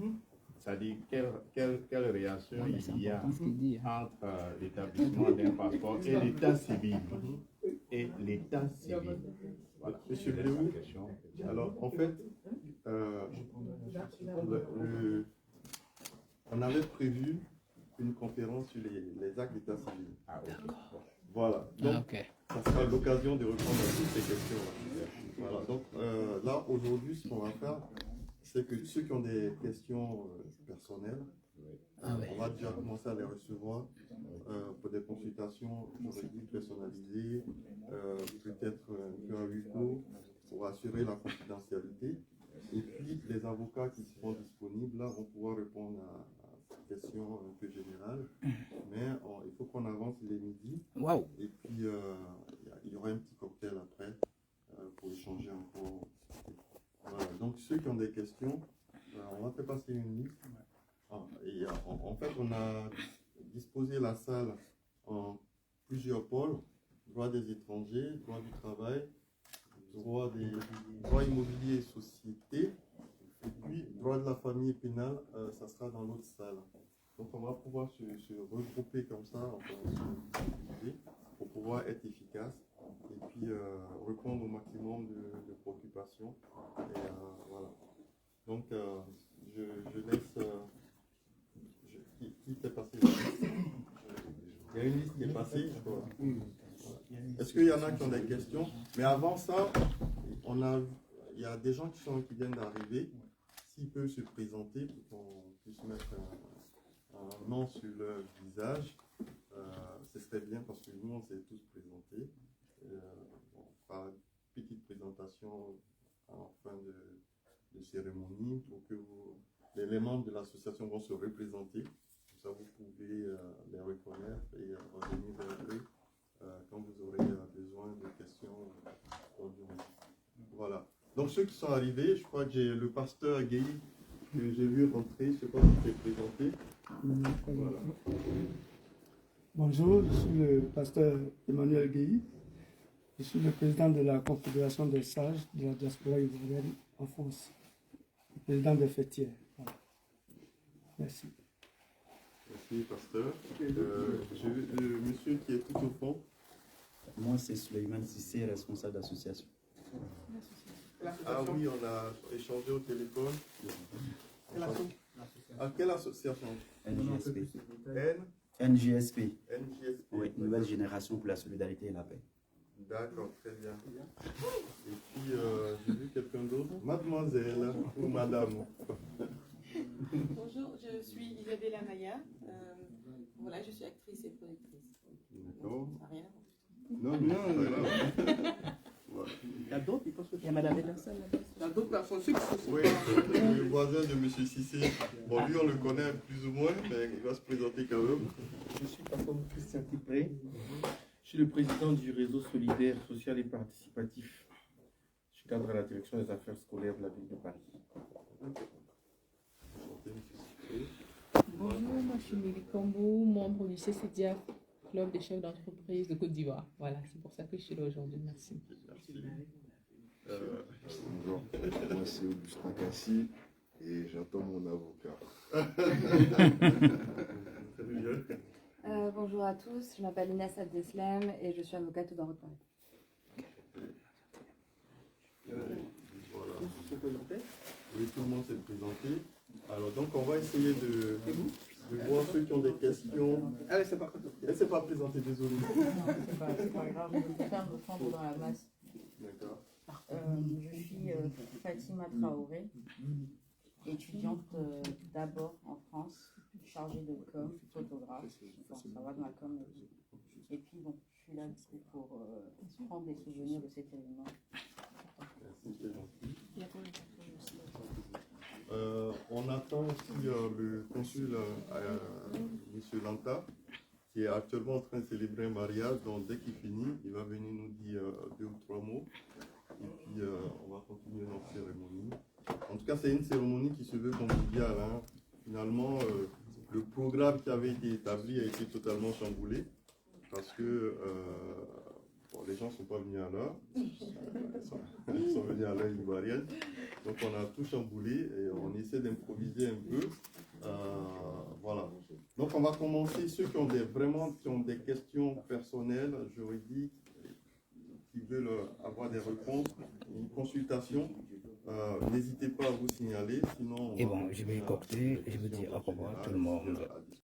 c'est-à-dire quelle relation il y a entre l'établissement d'un passeport et l'état civil? Et l'état civil. Voilà, Monsieur c'est Léo, la question. alors en fait, on avait prévu une conférence sur les actes d'état civil. Ah, voilà, donc ça sera l'occasion de répondre à toutes ces questions-là. Voilà, donc là, aujourd'hui, ce qu'on va faire, c'est que ceux qui ont des questions personnelles, on va déjà commencer à les recevoir pour des consultations juridiques personnalisées, peut-être un peu à huis clos, pour assurer la confidentialité. Et puis, les avocats qui seront disponibles là, vont pouvoir répondre à ces questions un peu générales. Mais il faut qu'on avance les midis. Wow. Et puis, il y aura un petit cocktail après pour échanger encore. Voilà. Donc, ceux qui ont des questions, on va faire passer une liste. Et en fait, on a disposé la salle en plusieurs pôles: droit des étrangers, droit du travail, droit immobilier et société, et puis droit de la famille pénale, ça sera dans l'autre salle. Donc on va pouvoir se regrouper comme ça pour pouvoir être efficace et puis répondre au maximum de préoccupations. Et voilà. Donc je laisse... qui est passé? Il y a une liste qui est passée. Est-ce qu'il y en a qui ont des questions? Mais avant ça, il y a des gens qui viennent d'arriver. S'ils peuvent se présenter pour qu'on puisse mettre un nom sur leur visage, ce serait bien parce que nous, on s'est tous présentés. On fera une petite présentation en fin de cérémonie pour que les membres de l'association vont se représenter. Comme ça, vous pouvez les reconnaître et revenir vers eux quand vous aurez besoin de questions donc ceux qui sont arrivés, je crois que j'ai le pasteur Guy que j'ai vu rentrer, je ne sais pas si vous pouvez présenter. Voilà. Bonjour, je suis le pasteur Emmanuel Guéhi. Je suis le président de la Confédération des sages de la diaspora ivoirienne en France. Le président des fêtières. Voilà. Merci. Merci, pasteur. J'ai vu le monsieur qui est tout au fond. Moi, c'est Suleiman Sissé, responsable d'association. Ah oui, on a échangé au téléphone. Quelle association? NJSP. N NJSP. NJSP. Oui, Nouvelle Génération pour la Solidarité et la Paix. D'accord, très bien. Et puis, j'ai vu quelqu'un d'autre. Mademoiselle ou madame. Bonjour, je suis Isabella Maya. Voilà, je suis actrice et productrice. D'accord. Ça n'a rien. Non, Il y a d'autres, Il y a Madame Ederson là-bas. Il y a d'autres personnes. Ceux qui sont oui, le voisin de M. Cissé. Bon, lui, on le connaît plus ou moins, mais il va se présenter quand même. Je suis Pasteur Christian Tipré. Je suis le président du réseau solidaire, social et participatif. Je suis cadre à la direction des affaires scolaires de la ville de Paris. Bonjour, moi je suis Mélie Kambo, membre du CCDIA, Club des chefs d'entreprise de Côte d'Ivoire. Voilà, c'est pour ça que je suis là aujourd'hui. Merci. Bonjour, moi c'est Augustin Cassi et j'attends mon avocat. Bonjour à tous, je m'appelle Inès Abdeslam et je suis avocate au barreau de Paris. Voilà. Oui, tout le monde s'est présenté. Alors, donc, on va essayer de voir ceux qui ont des questions. Elle ne s'est pas présentée, désolé. C'est pas grave, je vais faire me prendre dans la masse. D'accord. Je suis Fatima Traoré, étudiante d'abord en France, chargée de com, photographe. Bon, ça va dans la com. Et puis, bon, je suis là pour prendre des souvenirs de cet événement. On attend aussi le consul, M. Lanta, qui est actuellement en train de célébrer un mariage. Donc, dès qu'il finit, il va venir nous dire 2 ou 3 mots. Et puis, on va continuer notre cérémonie. En tout cas, c'est une cérémonie qui se veut conviviale. Hein. Finalement, le programme qui avait été établi a été totalement chamboulé parce que les gens ne sont pas venus à l'heure. Ils sont venus à l'heure ivoirienne. Donc, on a tout chamboulé et on essaie d'improviser un peu. Voilà. Donc, on va commencer. Ceux qui ont des questions personnelles, juridiques, qui veulent avoir des réponses, une consultation, n'hésitez pas à vous signaler. Sinon, Et bon, je vais écouter, je vais dire au revoir tout le monde.